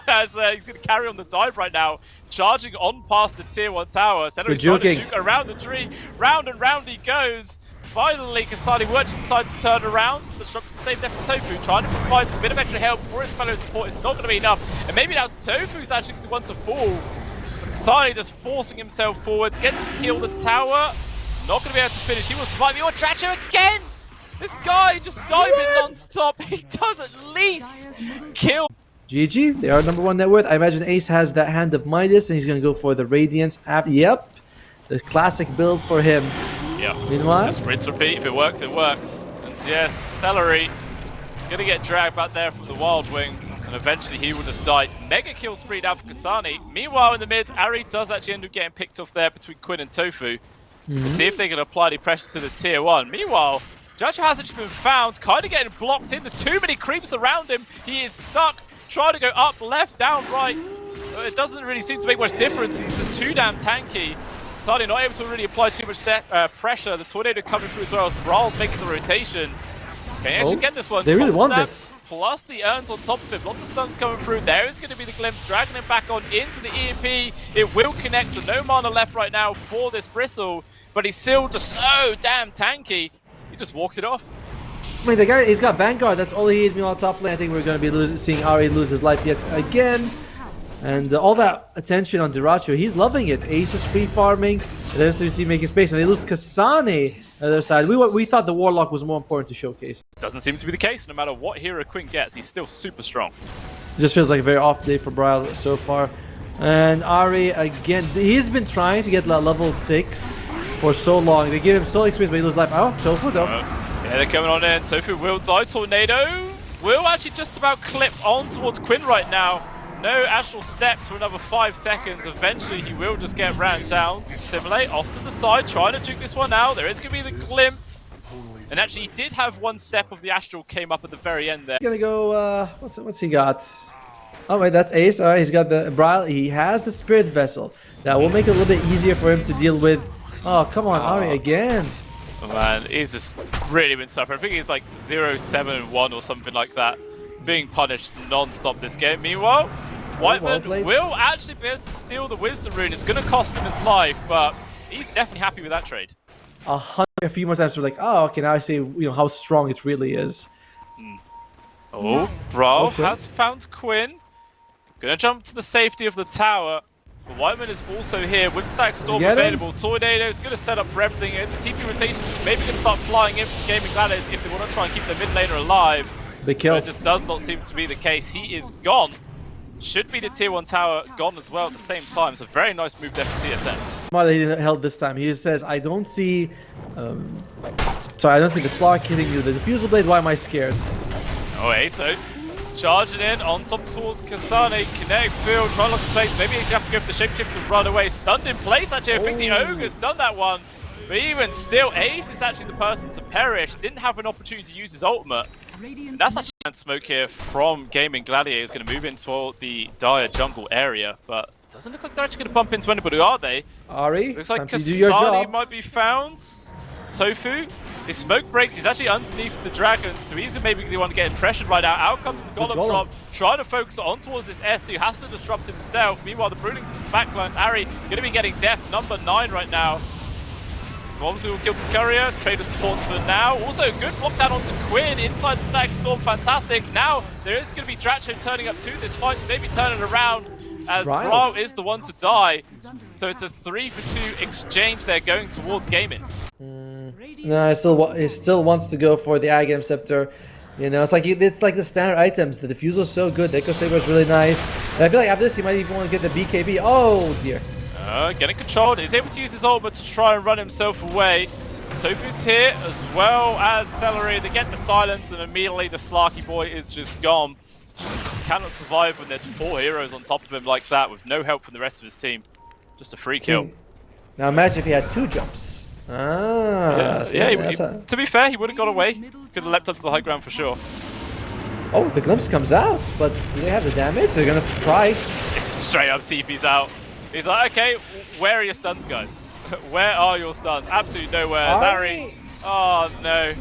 As he's going to carry on the dive right now. Charging on past the tier 1 tower. Celery's trying to juke around the tree. Round and round he goes. Finally, Kasane will actually decide to turn around. The Disruption save there for Tofu, trying to provide a bit of extra help for his fellow support. It's not going to be enough. And maybe now Tofu's actually the one to fall. Kasane just forcing himself forwards, gets the kill, the tower. Not going to be able to finish. He will survive. Oh, Dracho again! This guy just diving non-stop. He does at least kill. GG, they are #1 net worth. I imagine Ace has that hand of Midas, and he's going to go for the Radiance app. Yep, the classic build for him. Yeah. Meanwhile, just rinse, repeat. If it works, it works. And yes, Celery gonna get dragged back there from the Wild Wing, and eventually he will just die. Mega kill spree down for Kasani. Meanwhile, in the mid, Ari does actually end up getting picked off there between Quinn and Tofu. To see if they can apply any pressure to the tier 1. Meanwhile, Judge has actually been found, kind of getting blocked in. There's too many creeps around him. He is stuck, trying to go up, left, down, right. It doesn't really seem to make much difference. He's just too damn tanky. Sadi not able to really apply too much pressure. The tornado coming through as well as Brawl's making the rotation. Can he actually get this one? They really want this. Plus the urns on top of him. Lots of stuns coming through. There is going to be the glimpse, dragging him back on into the EMP. It will connect, so no mana left right now for this Bristle. But he's still just so damn tanky. He just walks it off. I mean, the guy, he's got Vanguard. That's all he needs. Me on top lane. I think we're going to be seeing Ari lose his life yet again. And all that attention on Diracho, he's loving it. Ace is free farming, and then SWC making space, and they lose Kasane on the other side. We thought the Warlock was more important to showcase. Doesn't seem to be the case. No matter what hero Quinn gets, he's still super strong. It just feels like a very off day for Braille so far. And Ari, again, he's been trying to get level 6 for so long. They give him so experience, but he loses life. Oh, Tofu though. Yeah, they're coming on in. Tofu will die. Tornado will actually just about clip on towards Quinn right now. No astral steps for another 5 seconds. Eventually, he will just get ran down. Simulate off to the side, trying to juke this one out. There is going to be the glimpse. And actually, he did have 1 step of the astral came up at the very end there. Gonna go, what's he got? Oh wait, that's Ace. All right, he's got the Braille. He has the Spirit Vessel. That will make it a little bit easier for him to deal with. Oh, come on, Ari, again. Oh, man, he's just really been suffering. I think he's like 0-7-1 or something like that. Being punished non-stop this game. Meanwhile, Whiteman will actually be able to steal the Wisdom Rune. It's going to cost him his life, but he's definitely happy with that trade. A few more times we're like, oh, okay, now I see how strong it really is. Oh, Brawl has found Quinn. Gonna jump to the safety of the tower. But Whiteman is also here with Stack Storm available. Tornado is going to set up for everything. And the TP rotations maybe going to start flying in from GAIMIN Gladiators if they want to try and keep their mid laner alive. Big kill. But it just does not seem to be the case. He is gone. Should be the tier 1 tower gone as well at the same time. So very nice move there for TSM. Smart that he didn't held this time. He just says, I don't see sorry, I don't see the Slark hitting you. The Diffusal Blade, why am I scared? Oh, Aso charging in on top towards Kasane. Kinetic field, trying to look in place. Maybe he's have to go for the shapeshift and run away. Stunned in place, actually. I think the Ogre's done that one. But even still, Ace is actually the person to perish. Didn't have an opportunity to use his ultimate. And that's actually smoke here from GAIMIN Gladiators. Going to move into the dire jungle area. But doesn't look like they're actually going to bump into anybody, are they? Ari, looks like Kasane might be found. Tofu. His smoke breaks, he's actually underneath the dragon, so he's maybe the one getting pressured right now. Out comes the Golem drop, trying to focus on towards this S2, has to disrupt himself. Meanwhile, the Brooding's in the backlines. Ari going to be getting death, number 9 right now. So obviously we'll kill the couriers, trader supports for now. Also, good block down onto Quinn inside the Stack Storm, fantastic. Now, there is going to be Dracho turning up to this fight to maybe turn it around, as Brawl is the one to die. So it's a 3-for-2 exchange there going towards GAIMIN. No, he still wants to go for the Agam Scepter. It's like the standard items. The Diffusal is so good. The Echo Saber is really nice. And I feel like after this, he might even want to get the BKB. Oh dear. Getting controlled. He's able to use his ultimate to try and run himself away. Tofu's here as well as Celery. They get the silence, and immediately the Slarky boy is just gone. He cannot survive when there's 4 heroes on top of him like that with no help from the rest of his team. Just a free kill. Now imagine if he had 2 jumps. To be fair, he would have got away. Could have leapt up to the high ground for sure. Oh, the glimpse comes out, but do they have the damage? They're gonna try. It's just straight up TP's out. He's like, okay, where are your stuns, guys? Where are your stuns? Absolutely nowhere. Zari. Oh no.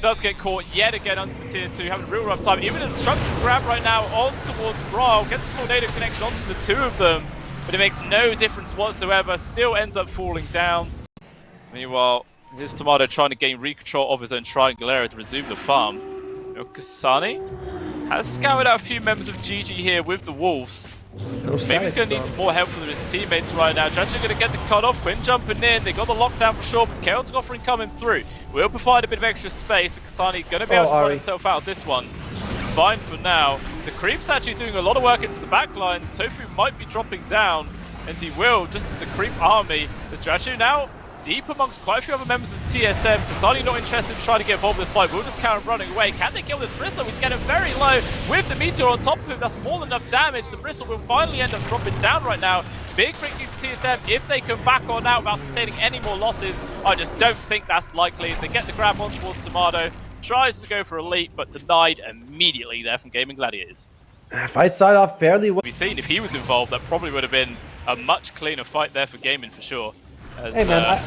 Does get caught yet again onto the tier 2, having a real rough time. Even a destructive grab right now on towards Brawl. Gets the tornado connection onto the 2 of them, but it makes no difference whatsoever. Still ends up falling down. Meanwhile, here's Tomato trying to gain recontrol of his own triangle area to resume the farm. Kasane has scouted out a few members of GG here with the Wolves. Maybe he's going to need some more help from his teammates right now. Judge are going to get the cut off. Quinn jumping in. They got the lockdown for sure, but the chaotic offering coming through will provide a bit of extra space. And Kasane going to be able to run himself out of this one. fine for now. The creep's actually doing a lot of work into the back lines. Tofu might be dropping down, and he will, just to the creep army. As Drachu now deep amongst quite a few other members of TSM. Kasani not interested in trying to get involved in this fight. We'll just carry on running away. Can they kill this Bristle? He's getting very low with the Meteor on top of him. That's more than enough damage. The Bristle will finally end up dropping down right now. Big victory for TSM if they come back on out without sustaining any more losses. I just don't think that's likely as they get the grab on towards Tomato. Tries to go for Elite, but denied immediately there from GAIMIN Gladiators. Fight started off fairly well. We've seen if he was involved, that probably would have been a much cleaner fight there for GAIMIN for sure. As, hey man,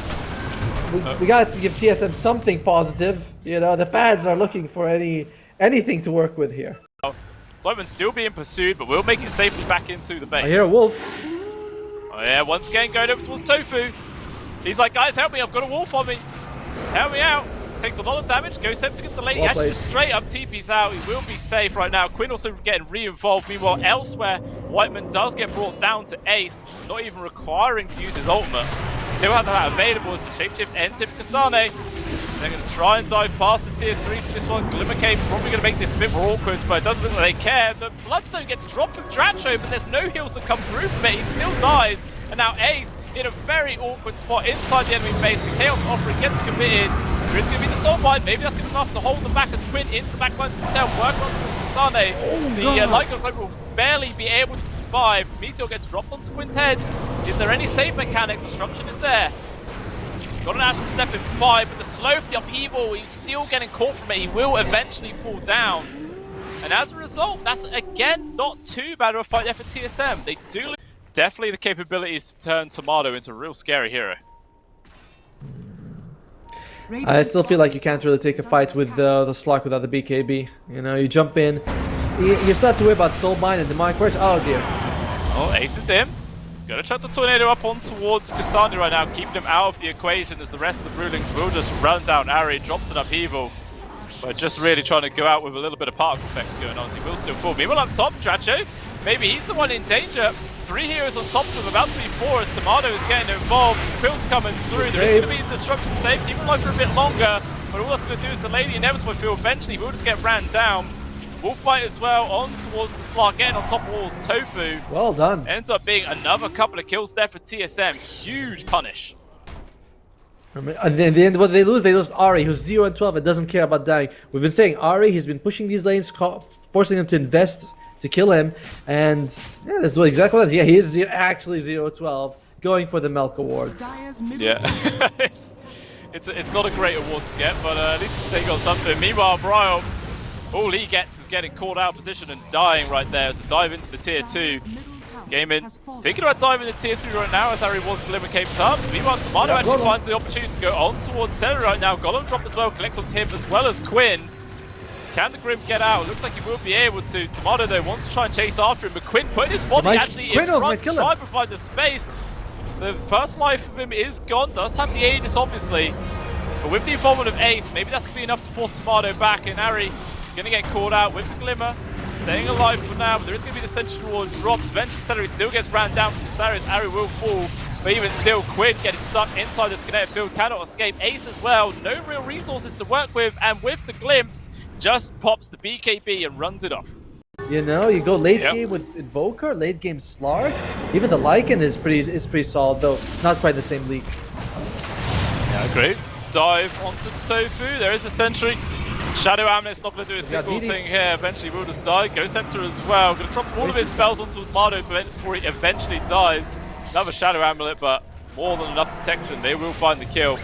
we got to give TSM something positive. You know, the fans are looking for anything to work with here. Swipeman's still being pursued, but we'll make it safely back into the base. I hear a wolf. Oh yeah, once again going over towards Tofu. He's like, guys, help me, I've got a wolf on me. Help me out. Takes a lot of damage, goes Septic into late. He actually just straight up TP's out. He will be safe right now. Quinn also getting re-involved. Meanwhile, elsewhere, Whiteman does get brought down to Ace, not even requiring to use his ultimate. Still have that available as the shapeshift ends for Kasane. They're going to try and dive past the tier 3s for this one. Glimmercave probably going to make this a bit more awkward, but it doesn't look like they care. The Bloodstone gets dropped from Dracho, but there's no heals that come through from it. He still dies, and now Ace in a very awkward spot inside the enemy base. The Chaos offering gets committed. There is going to be the Soul Bind. Maybe that's good enough to hold them back as Quinn into the back lines himself. Work on Kasane. The Light Gun will barely be able to survive. Meteor gets dropped onto Quinn's head. Is there any save mechanic? Destruction is there. Got an actual step in 5, but the slow for the upheaval, he's still getting caught from it. He will eventually fall down. And as a result, that's again not too bad of a fight there for TSM. They do definitely the capabilities to turn Tomato into a real scary hero. I still feel like you can't really take a fight with the Slark without the BKB. You know, you jump in, you still have to worry about Soul Bind and Demonic Purge. Oh dear. Oh, Ace is in. Gonna chuck the Tornado up on towards Kasani right now, keeping him out of the equation as the rest of the Brewlings will just run down Ari, drops an upheaval. But just really trying to go out with a little bit of particle effects going on, so he will still fall. Meanwhile up top, Dracho, maybe he's the one in danger. 3 heroes on top of him, about to be 4 as Tomato is getting involved. Quill's coming through, there is going to be the destruction safe, even like for a bit longer. But all that's going to do is delay the inevitable. I feel eventually we'll just get ran down. Wolfbite as well on towards the Slark, getting on top of walls. Tofu. Well done. Ends up being another couple of kills there for TSM. Huge punish. And in the end, what they lose Ari, who's 0 and 12 and doesn't care about dying. We've been saying Ari, he's been pushing these lanes, forcing them to invest to kill him. And yeah, this is exactly what it is. Yeah, he is actually 0-12, going for the Melk Award. Yeah, it's not a great award to get, but at least he got something. Meanwhile, Brian, all he gets is getting caught out of position and dying right there. So dive into the tier 2. GAIMIN thinking about diving into tier 3 right now as Harry was Glimmer caped up. Meanwhile, Tomato actually finds the opportunity to go on towards Cedar right now. Golem drop as well, collects onto him as well as Quinn. Can the Grim get out? Looks like he will be able to. Tomato though wants to try and chase after him, but Quinn putting his body actually in front to try and provide the space. The first life of him is gone, does have the Aegis obviously. But with the involvement of Ace, maybe that's going to be enough to force Tomato back, and Harry going to get caught out with the Glimmer. Staying alive for now, but there is going to be the Sentry Ward dropped. Eventually, Celery still gets ran down from Viserys. Ari will fall, but even still, Quinn getting stuck inside this kinetic field, cannot escape. Ace as well, no real resources to work with, and with the glimpse, just pops the BKB and runs it off. You know, you go late game with Invoker, late game Slark. Even the Lycan is pretty solid, though not quite the same leak. Yeah, great. Dive onto Tofu. There is a Sentry. Shadow Amulet's not going to do a single thing here. Eventually will just die. Ghost Scepter as well. Going to drop all of his spells onto Tomato before he eventually dies. Another Shadow Amulet, but more than enough detection. They will find the kill.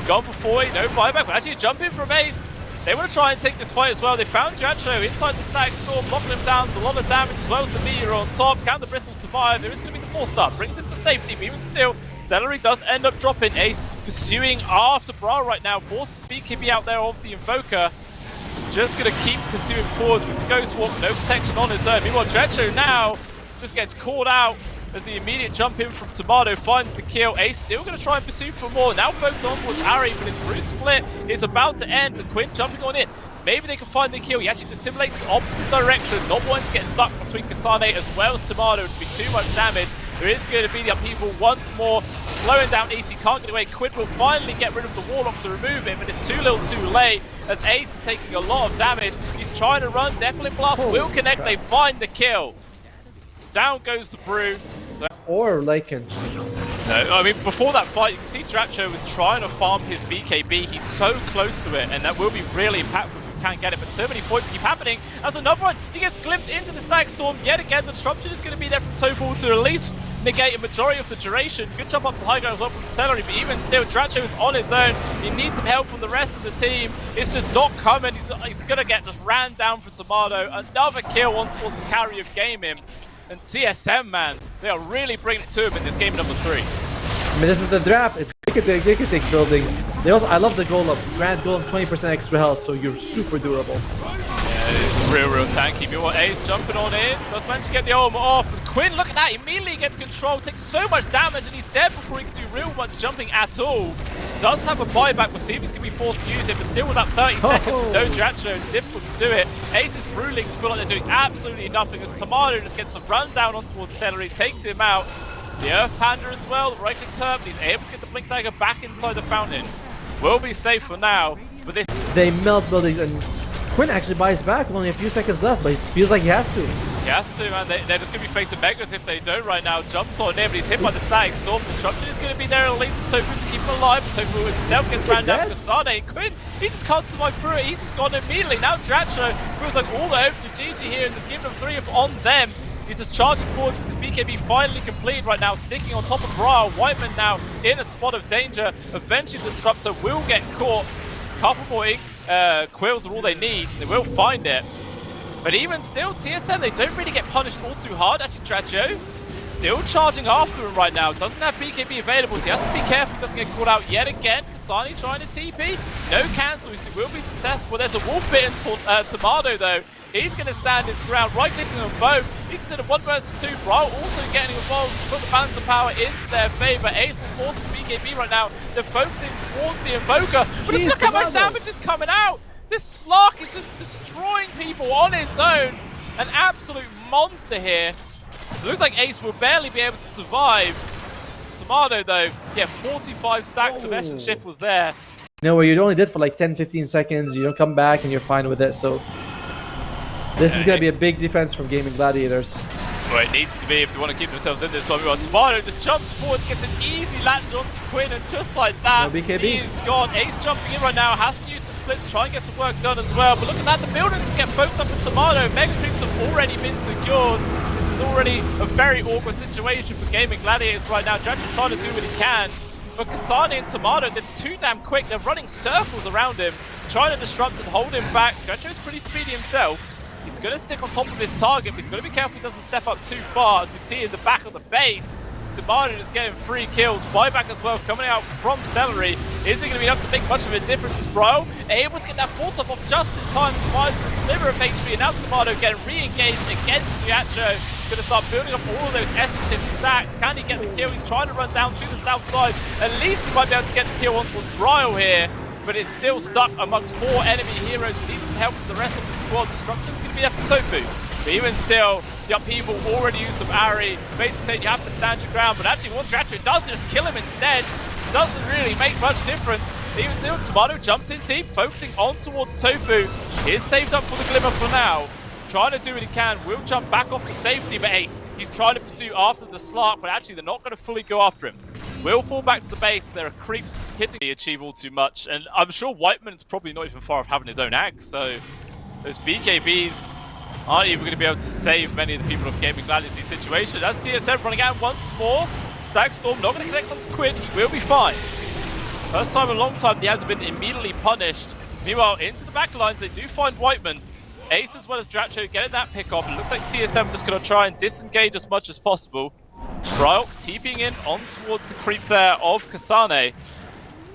Gone for 40, no buyback, but actually jump in from Ace. They want to try and take this fight as well. They found Dracho inside the Static Storm, blocking him down. So a lot of damage as well as the Meteor on top. Can the Bristle survive? There is going to be the 4-star. Brings him to safety, but even still, Celery does end up dropping. Ace pursuing after Bra right now. Forces the BKB out there of the Invoker. Just going to keep pursuing forwards with the Ghost Walk, no protection on his own. Meanwhile, Dracho now just gets caught out as the immediate jump in from Tomato finds the kill. Ace still going to try and pursue for more. Now focus on towards Ari, but his Bruce split is about to end, but Quinn jumping on in. Maybe they can find the kill. He actually dissimulates the opposite direction, not wanting to get stuck between Kasane as well as Tomato to be too much damage. There is going to be the upheaval once more, slowing down Ace. He can't get away. Quinn will finally get rid of the Warlock to remove it, but it's too little too late as Ace is taking a lot of damage. He's trying to run, definitely blast, will connect, they find the kill. Down goes the Brew. Or Lycan. No, I mean, before that fight, you can see Dracho was trying to farm his BKB. He's so close to it, and that will be really impactful if he can't get it. But so many points keep happening. As another one, he gets glimpsed into the Stack Storm. Yet again, the disruption is going to be there from Tofu to at least negate a majority of the duration. Good jump up to high ground as well from Celery, but even still, Dracho is on his own. He needs some help from the rest of the team. It's just not coming. He's going to get just ran down for Tomato. Another kill on towards the carry of GAIMIN. And TSM, man, they are really bringing it to him in this game number 3. I mean, this is the draft. They could take buildings. They also, I love the golem. Grand golem, 20% extra health, so you're super durable. Yeah, it's real tanky. Meanwhile, Ace jumping on in. Does manage to get the armor off. But Quinn, look at that. Immediately gets control. Takes so much damage, and he's dead before he can do real much jumping at all. Does have a buyback. We'll see if he's going to be forced to use it. But still with that 30 seconds, no Dracho. It's difficult to do it. Ace's Brewlings feel like they're doing absolutely nothing as Tomato just gets the run down on towards Celery. Takes him out. The Earth Panda as well, right clicks hurt, but he's able to get the Blink Dagger back inside the fountain. Will be safe for now, but this... They melt buildings, and Quinn actually buys back with only a few seconds left, but he feels like he has to. He has to, man. They're just going to be facing Megas if they don't right now. Jumps on in, but he's hit by the Static Storm. Destruction is going to be there at least for Tofu to keep him alive. Tofu himself gets ran down for Kasane. Quinn, he just can't survive through it. He's just gone immediately. Now Dracho feels like all the hopes of GG here in this game of 3 are on them. He's just charging forwards with the BKB finally complete right now, sticking on top of Briar. Whiteman now in a spot of danger. Eventually the Disruptor will get caught. Couple more quills are all they need. They will find it. But even still, TSM, they don't really get punished all too hard. Actually, Dracho still charging after him right now. Doesn't have BKB available, so he has to be careful he doesn't get caught out yet again. Kasane trying to TP. No cancel, so he will be successful. There's a wolf bit in Tomato though. He's going to stand his ground, right-clicking them both. He's instead of 1 versus 2. Bro also getting involved to put the balance of power into their favor. Ace will force his BKB right now. They're focusing towards the Invoker. But just look how much damage is coming out. This Slark is just destroying people on his own. An absolute monster here. It looks like Ace will barely be able to survive. Tomato, though, yeah, 45 stacks of Essence Shift was there. You know, where you only did for like 10-15 seconds, you don't come back and you're fine with it, so... This is going to be a big defense from GAIMIN Gladiators. Well, it needs to be if they want to keep themselves in this one. Tomato just jumps forward, gets an easy latch onto Quinn, and just like that, no BKB. He is gone. Ace jumping in right now, has to use the splits to try and get some work done as well. But look at that, the buildings just get focused up with Tomato. Mega creeps have already been secured. This is already a very awkward situation for GAIMIN Gladiators right now. Dracho trying to do what he can. But Kasane and Tomato, that's too damn quick. They're running circles around him, trying to disrupt and hold him back. Dracho's pretty speedy himself. He's going to stick on top of his target, but he's going to be careful he doesn't step up too far, as we see in the back of the base. Tomato is getting 3 kills. Buyback as well coming out from Celery. Is it going to be enough to make much of a difference as Bro able to get that force off just in time, survives with a sliver of HP, and now Tomato getting re-engaged against Dracho. Going to start building up all of those Essence stacks. Can he get the kill? He's trying to run down to the south side. At least he might be able to get the kill on towards Brio here. But it's still stuck amongst 4 enemy heroes. He needs some help from the rest of the squad. Destruction's going to be there for Tofu. But even still, the upheaval already used some Ari. Basically saying you have to stand your ground. But actually what Dracho does is just kill him instead. Doesn't really make much difference. Even still, Tomato jumps in deep, focusing on towards Tofu. He is saved up for the Glimmer for now. Trying to do what he can. Will jump back off to safety, but Ace, he's trying to pursue after the Slark, but actually they're not going to fully go after him. Will fall back to the base. There are creeps hitting the achieve all too much, and I'm sure Whiteman's probably not even far off having his own ag, so those BKBs aren't even going to be able to save many of the people of GAIMIN Gladiators in these situations. As TSM running out once more, Stack Storm not going to connect onto Quinn. He will be fine. First time in a long time he hasn't been immediately punished. Meanwhile, into the back lines, they do find Whiteman. Ace as well as Dracho getting that pick off. It looks like TSM just going to try and disengage as much as possible. Bryl TPing in on towards the creep there of Kasane.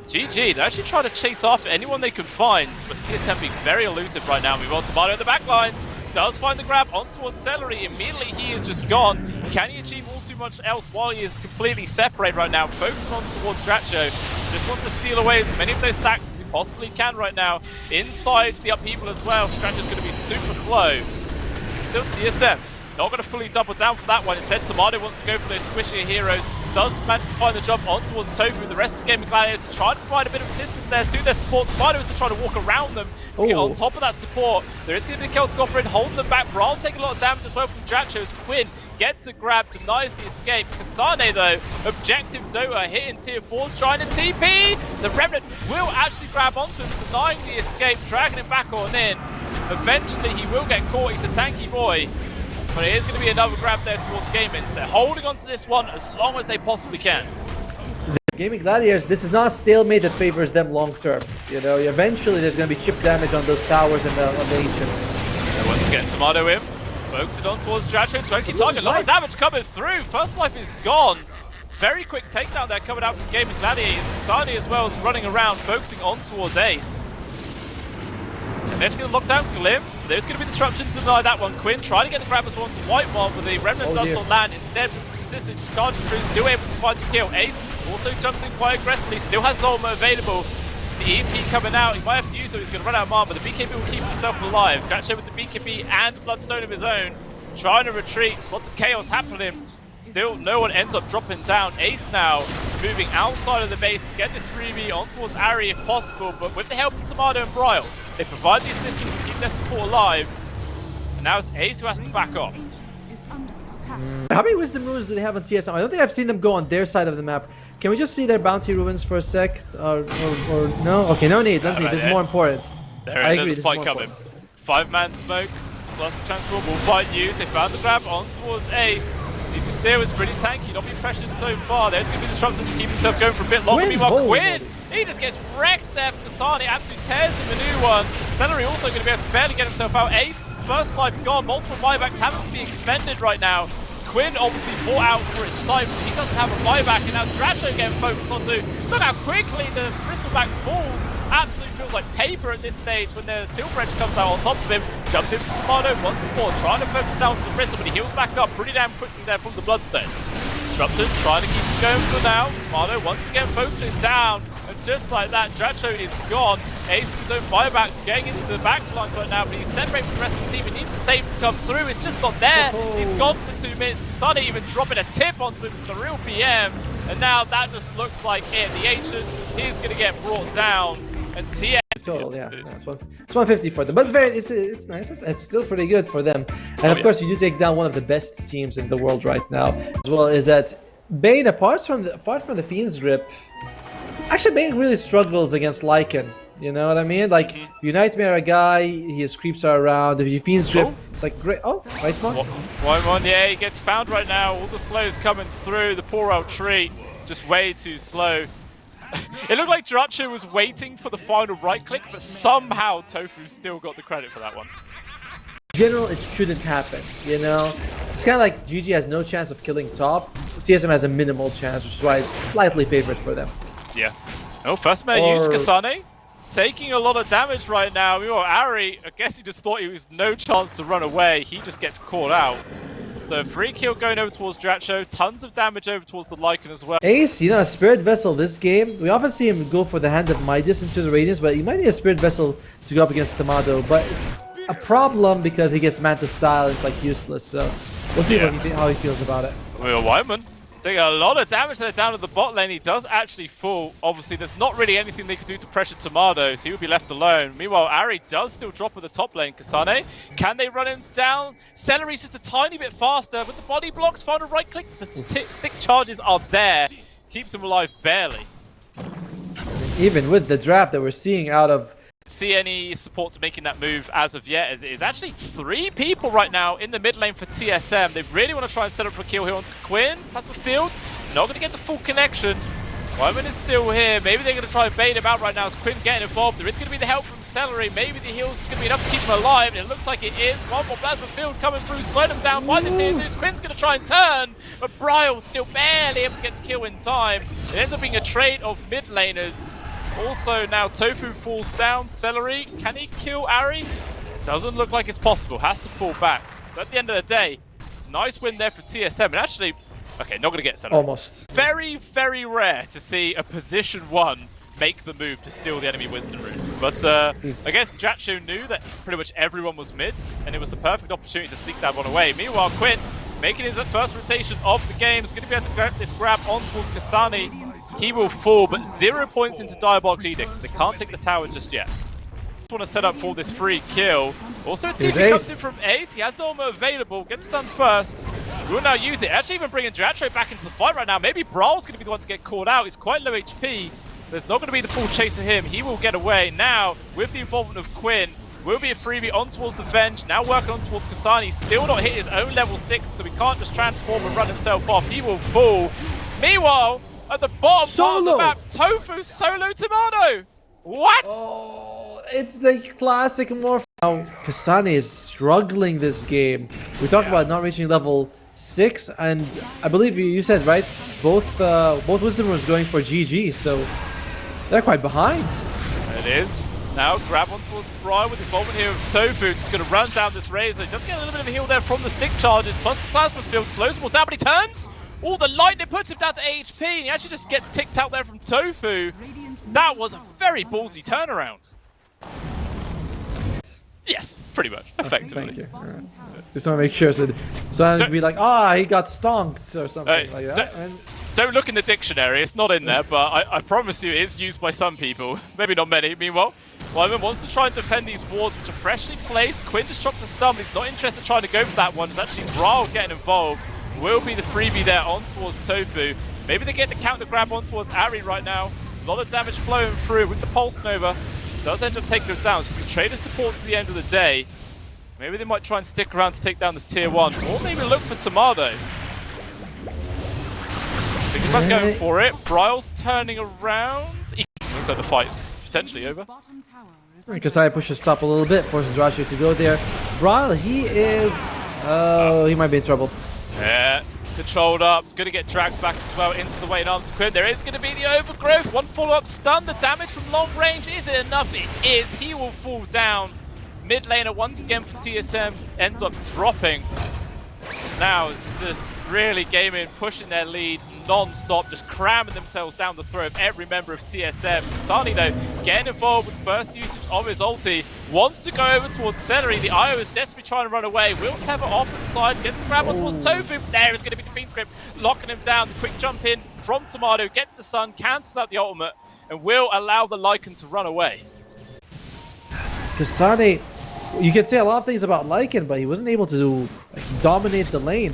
GG, they're actually trying to chase after anyone they can find, but TSM being very elusive right now. We want Tomato in the back lines. Does find the grab on towards Celery. Immediately he is just gone. Can he achieve all too much else while he is completely separated right now? Focusing on towards Dracho. Just wants to steal away as many of those stacks as he possibly can right now. Inside the upheaval as well. Dracho's going to be super slow. Still TSM Not going to fully double down for that one. Instead, Tomato wants to go for those squishier heroes. Does manage to find the jump on towards Tofu. The rest of the GAIMIN Gladiators trying to provide a bit of assistance there to their support. Tomato is just trying to walk around them to get on top of that support. There is going to be a kill to go for it, holding them back. Brawl taking a lot of damage as well from Dracho as Quinn gets the grab, denies the escape. Kasane though, objective Dota hitting tier 4s, trying to TP. The Remnant will actually grab onto him, denying the escape, dragging him back on in. Eventually he will get caught, he's a tanky boy. But it is going to be another grab there towards GAIMIN. So they're holding on to this one as long as they possibly can. The GAIMIN Gladiators, this is not a stalemate that favors them long term. You know, eventually there's going to be chip damage on those towers and on the Ancients. And once again, Tomato in. Focusing on towards Dracho. 20 target, a lot of damage coming through. First life is gone. Very quick takedown there coming out from GAIMIN Gladiators. Kasane as well is running around, focusing on towards Ace. And they're just going to lock down Glimpse. There's going to be disruption to deny that one. Quinn trying to get the grab as well to White Mob, but the Remnant does not land. Instead, persistence charges through, still able to find the kill. Ace also jumps in quite aggressively, still has Zolma available. The EP coming out, he might have to use it, he's going to run out of armor, but the BKB will keep himself alive. Dracho with the BKB and Bloodstone of his own, trying to retreat. Lots of chaos happening. Still, no one ends up dropping down. Ace now moving outside of the base to get this freebie on towards Ari if possible, but with the help of Tomato and Bryle, they provide the assistance to keep their support alive. And now it's Ace who has to back off. How many wisdom runes do they have on TSM? I don't think I've seen them go on their side of the map. Can we just see their bounty ruins for a sec? Or no? Okay, no need. Don't need. This is more important. There's a fight coming. 5-man smoke, plus the transform will fight used. They found the grab on towards Ace. The steer was pretty tanky, not being pressured so far. There's going to be disruption to keep himself going for a bit longer. Meanwhile, Quinn, he just gets wrecked there from Kasane. Absolutely tears him a new one. Celery also going to be able to barely get himself out. Ace, first life gone. Multiple buybacks having to be expended right now. Quinn obviously bought out for his side, so he doesn't have a buyback, and now Dracho getting focused onto. Look how quickly the bristleback falls. Absolutely feels like paper at this stage when the Silver Edge comes out on top of him. Jumped in from Tomato once more, trying to focus down to the bristle, but he heals back up pretty damn quickly there from the Bloodstone. Disrupted, trying to keep him going for now. Tomato once again focusing down, and just like that, Dracho is gone. Ace with his own buyback, getting into the back lines right now, but he's separated from the rest of the team. He needs the save to come through, it's just not there. He's gone for 2 minutes. Kasane even dropping a tip onto him for the real PM, and now that just looks like it. The Ancient is going to get brought down, and TS total, yeah. It's 150 for them, but it's nice. It's still pretty good for them. And of course, you do take down one of the best teams in the world right now, as well. Is that Bane, apart from the Fiend's grip, actually Bane really struggles against Lycan. You know what I mean? Like, you Nightmare a guy, his creeps are around. If you Fiend's grip, it's like great. Oh, right one. One, yeah, he gets found right now. All the slows coming through. The poor old tree, just way too slow. It looked like Dracho was waiting for the final right click, but somehow Tofu still got the credit for that one. In general, it shouldn't happen, you know? It's kind of like GG has no chance of killing top. TSM has a minimal chance, which is why it's slightly favored for them. Yeah. Oh, first man used Kasane. Taking a lot of damage right now. Meanwhile, Ari, I guess he just thought he was no chance to run away. He just gets caught out. So free kill going over towards Dracho, tons of damage over towards the Lycan as well. Ace, you know, a Spirit Vessel this game, we often see him go for the Hand of Midas into the Radiance, but he might need a Spirit Vessel to go up against Tomato, but it's a problem because he gets Manta style, it's like useless, so we'll see how he feels about it. Well, Wyman taking a lot of damage there down to the bot lane. He does actually fall. Obviously, there's not really anything they could do to pressure Tomato, so he will be left alone. Meanwhile, Ari does still drop at the top lane. Kasane, can they run him down? Celery's just a tiny bit faster, but the body blocks, final right click. The stick charges are there. Keeps him alive barely. Even with the draft that we're seeing out of... See any supports making that move as of yet, as it is actually 3 people right now in the mid lane for TSM. They really want to try and set up for a kill here onto Quinn. Plasma Field, not going to get the full connection. Wyman is still here. Maybe they're going to try and bait him out right now as Quinn's getting involved. There is going to be the help from Celery. Maybe the heals is going to be enough to keep him alive, and it looks like it is. One more Plasma Field coming through, slowing him down by the tier 2s. Quinn's going to try and turn, but Bryle still barely able to get the kill in time. It ends up being a trade of mid laners. Also, now Tofu falls down. Celery, can he kill Ari? Doesn't look like it's possible. Has to fall back. So at the end of the day, nice win there for TSM. And actually, okay, not going to get Celery. Almost. Very, very rare to see a position 1 make the move to steal the enemy Wisdom Rune. But I guess Jacho knew that pretty much everyone was mid, and it was the perfect opportunity to sneak that one away. Meanwhile, Quinn, making his first rotation of the game, is going to be able to get this grab on towards Kasani. He will fall, but 0 points into Diabolic Edicts. They can't take the tower just yet. Just want to set up for this free kill. Also, a TP comes in from Ace. He has armor available. Gets stunned first. Will now use it. Actually, even bringing Jacho back into the fight right now. Maybe Brawl's going to be the one to get caught out. He's quite low HP. There's not going to be the full chase of him. He will get away. Now, with the involvement of Quinn, will be a freebie on towards the Venge. Now working on towards Kasani. Still not hit his own level 6, so he can't just transform and run himself off. He will fall. Meanwhile, at the bottom part of the map, Tofu solo Tomato. What? Oh, it's the classic morph. Now, Kasani is struggling this game. We talked about not reaching level 6, and I believe you said, right? Both Wisdom Runes going for GG, so they're quite behind. It is. Now grab on towards Brian with the involvement here of Tofu. Just going to run down this Razor. He does get a little bit of a heal there from the stick charges, plus the plasma field slows him all down, but he turns. Oh, the lightning puts him down to HP, and he actually just gets ticked out there from Tofu. That was a very ballsy turnaround. Yes, pretty much, effectively. Thank you. Right. Just want to make sure, so I'd be like, he got stonked or something like that. Don't look in the dictionary, it's not in there, but I promise you it is used by some people. Maybe not many. Meanwhile, Wyman wants to try and defend these wards, which are freshly placed. Quinn just drops a stun, but he's not interested in trying to go for that one. It's actually Brawl getting involved. Will be the freebie there on towards Tofu. Maybe they get the counter grab on towards Ari right now. A lot of damage flowing through with the Pulse Nova. Does end up taking him down, so it's a trader support to the end of the day. Maybe they might try and stick around to take down this tier 1, or maybe look for Tomato. Thinking about going for it. Bryle's turning around. Looks like the fight is potentially over. Kasai pushes top a little bit, forces Rapier to go there. Bryle, he is... he might be in trouble. Yeah, controlled up, going to get dragged back as well into the Wayne Arms Quinn. There is going to be the overgrowth, one follow-up stun. The damage from long range, is it enough? It is. He will fall down. Mid laner once again for TSM ends up dropping. Now this is just really GAIMIN pushing their lead non-stop, just cramming themselves down the throat of every member of TSM. Kasani though, getting involved with first usage of his ulti, wants to go over towards Celery. The IO is desperately trying to run away. Will tether off to the side, gets the grab on towards Tofu. There is going to be the Fiend Script, locking him down. The quick jump in from Tomato, gets the sun, cancels out the ultimate, and will allow the Lycan to run away. Kasani, you can say a lot of things about Lycan, but he wasn't able to dominate the lane.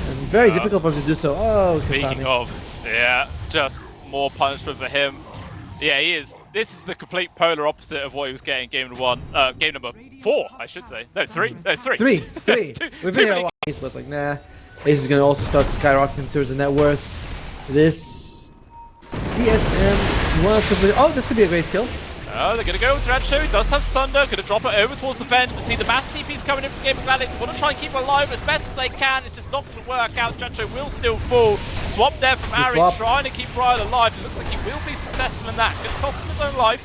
And very difficult for him to do so. Speaking Kasani. of, yeah, just more punishment for him. Yeah, he is. This is the complete polar opposite of what he was getting game number 4, I should say. No, 3. No, 3. 3. We've been here Ace was like, nah. Ace is going to also start skyrocketing towards the net worth. This TSM was completely... Oh, this could be a great kill. Oh, they're going to go with Dracho. He does have Sunder. Going to drop it over towards the Venge. But see, the mass TP's coming in from GAIMIN Gladiators. They want to try and keep it alive as best as they can. It's just not going to work out. Dracho will still fall. Swap there from Ari, trying to keep Ryan alive. It looks like he will be successful in that. Going to cost him his own life,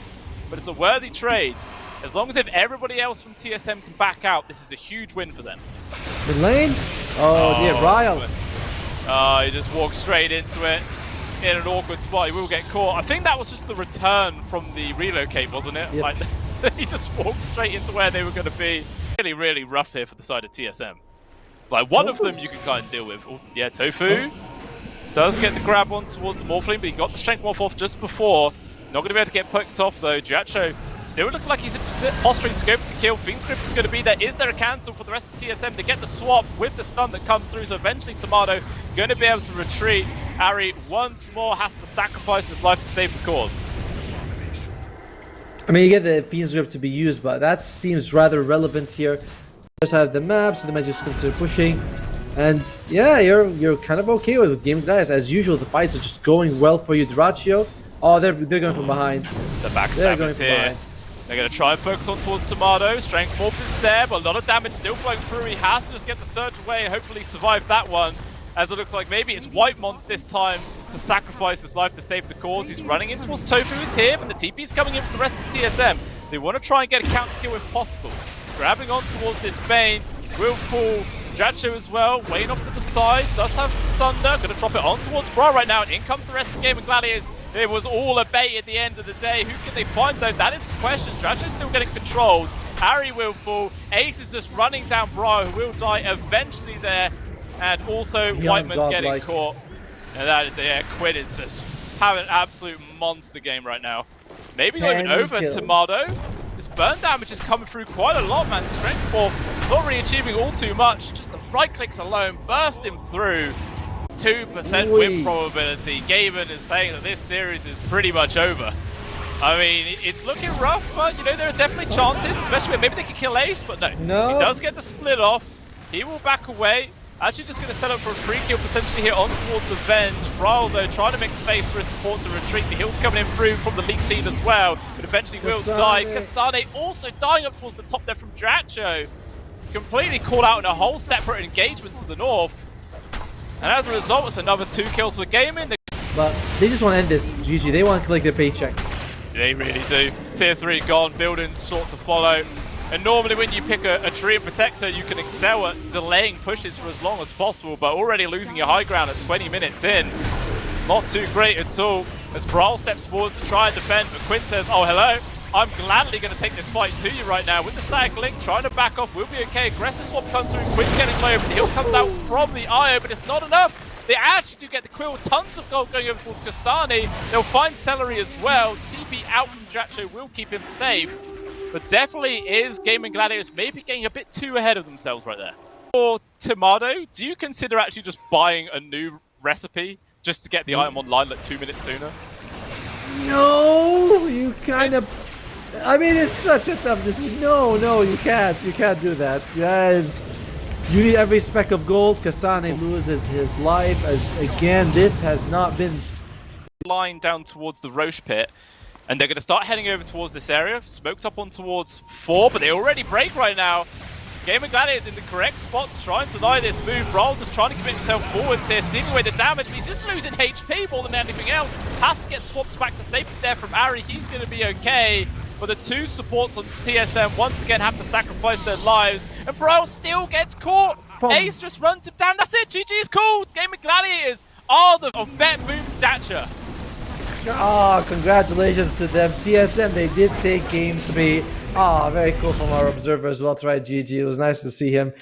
but it's a worthy trade. As long as if everybody else from TSM can back out, this is a huge win for them. Mid lane? Oh dear, Ryle. He just walked straight into it. In an awkward spot, he will get caught. I think that was just the return from the relocate, wasn't it? Yep. Like, he just walked straight into where they were going to be. Really, really rough here for the side of TSM. Like, one of them you can kind of deal with. Oh, yeah, Tofu does get the grab on towards the Morphling, but he got the strength morph off just before. Not going to be able to get picked off, though. Jacho still looking like he's posturing to go for the kill. Fiend Script is going to be there. Is there a cancel for the rest of TSM? They get the swap with the stun that comes through, so eventually Tomato going to be able to retreat. Ari once more has to sacrifice his life to save the cause. I mean, you get the Fiend Script to be used, but that seems rather relevant here. Just have the map, so they might just consider pushing. And yeah, you're kind of okay with GAIMIN Gladiators. As usual, the fights are just going well for you. Dyrachyo. Oh, they're going from behind. The backstab is here. They're going to try and focus on towards Tomato. Strength Morph is there, but a lot of damage still flowing through. He has to just get the surge away and hopefully survive that one. As it looks like maybe it's White Mons this time to sacrifice his life to save the cause. He's running in towards Tofu is here, but the TP's coming in for the rest of TSM. They want to try and get a counter kill if possible. Grabbing on towards this Bane. Will fall. Dracho as well, weighing off to the side, does have Sunder, gonna drop it on towards Bra right now, and in comes the rest of the game, and Gladiators, it was all a bait at the end of the day. Who can they find though? That is the question. Dracho's still getting controlled, Harry will fall, Ace is just running down Bra, who will die eventually there, and also Whiteman getting caught. And that is, yeah, Quid is just having an absolute monster game right now. Maybe going over Tomato. This burn damage is coming through quite a lot, man. Strength 4, not really achieving all too much. Just the right clicks alone, burst him through. 2% win probability. GAIMIN is saying that this series is pretty much over. I mean, it's looking rough, but you know, there are definitely chances, especially when maybe they can kill Ace, but no. He does get the split off. He will back away. Actually just going to set up for a free kill potentially here on towards the Venge. Brawl though trying to make space for his support to retreat. The heal's coming in through from the leak scene as well, but eventually will die. Kasane also dying up towards the top there from Dracho. Completely called out in a whole separate engagement to the north. And as a result, it's another 2 kills for GAIMIN. But they just want to end this, GG. They want to collect their paycheck. They really do. Tier 3 gone, buildings short to follow. And normally when you pick a Treant Protector, you can excel at delaying pushes for as long as possible, but already losing your high ground at 20 minutes in. Not too great at all. As Brawl steps forwards to try and defend, but Quinn says, oh, hello. I'm gladly going to take this fight to you right now. With the static link, trying to back off, we'll be okay. Aggressive swap comes through, Quinn getting low, but the heal comes out from the IO, but it's not enough. They actually do get the Quill, tons of gold going over towards Kasane. They'll find Celery as well. TP out from Dracho will keep him safe. But definitely is GAIMIN Gladiators maybe getting a bit too ahead of themselves right there. For Tomato, do you consider actually just buying a new recipe just to get the item online like 2 minutes sooner? No, you kind of... I mean, it's such a tough decision. No, you can't. You can't do that. Guys, you need every speck of gold. Kasane loses his life as, again, this has not been... Line down towards the Roche pit. And they're going to start heading over towards this area. Smoked up on towards 4, but they already break right now. GAIMIN Gladiators in the correct spot to try and deny this move. Brawl just trying to commit himself forwards here, seeing away the damage, but he's just losing HP more than anything else. Has to get swapped back to safety there from Ari. He's going to be okay. But the 2 supports on TSM once again have to sacrifice their lives. And Brawl still gets caught. Ace just runs him down. That's it. GG's called. GAIMIN Gladiators are the BETBOOM DACHA. Oh, congratulations to them. TSM, they did take game 3. Ah, very cool from our observer as well. Try GG. It was nice to see him.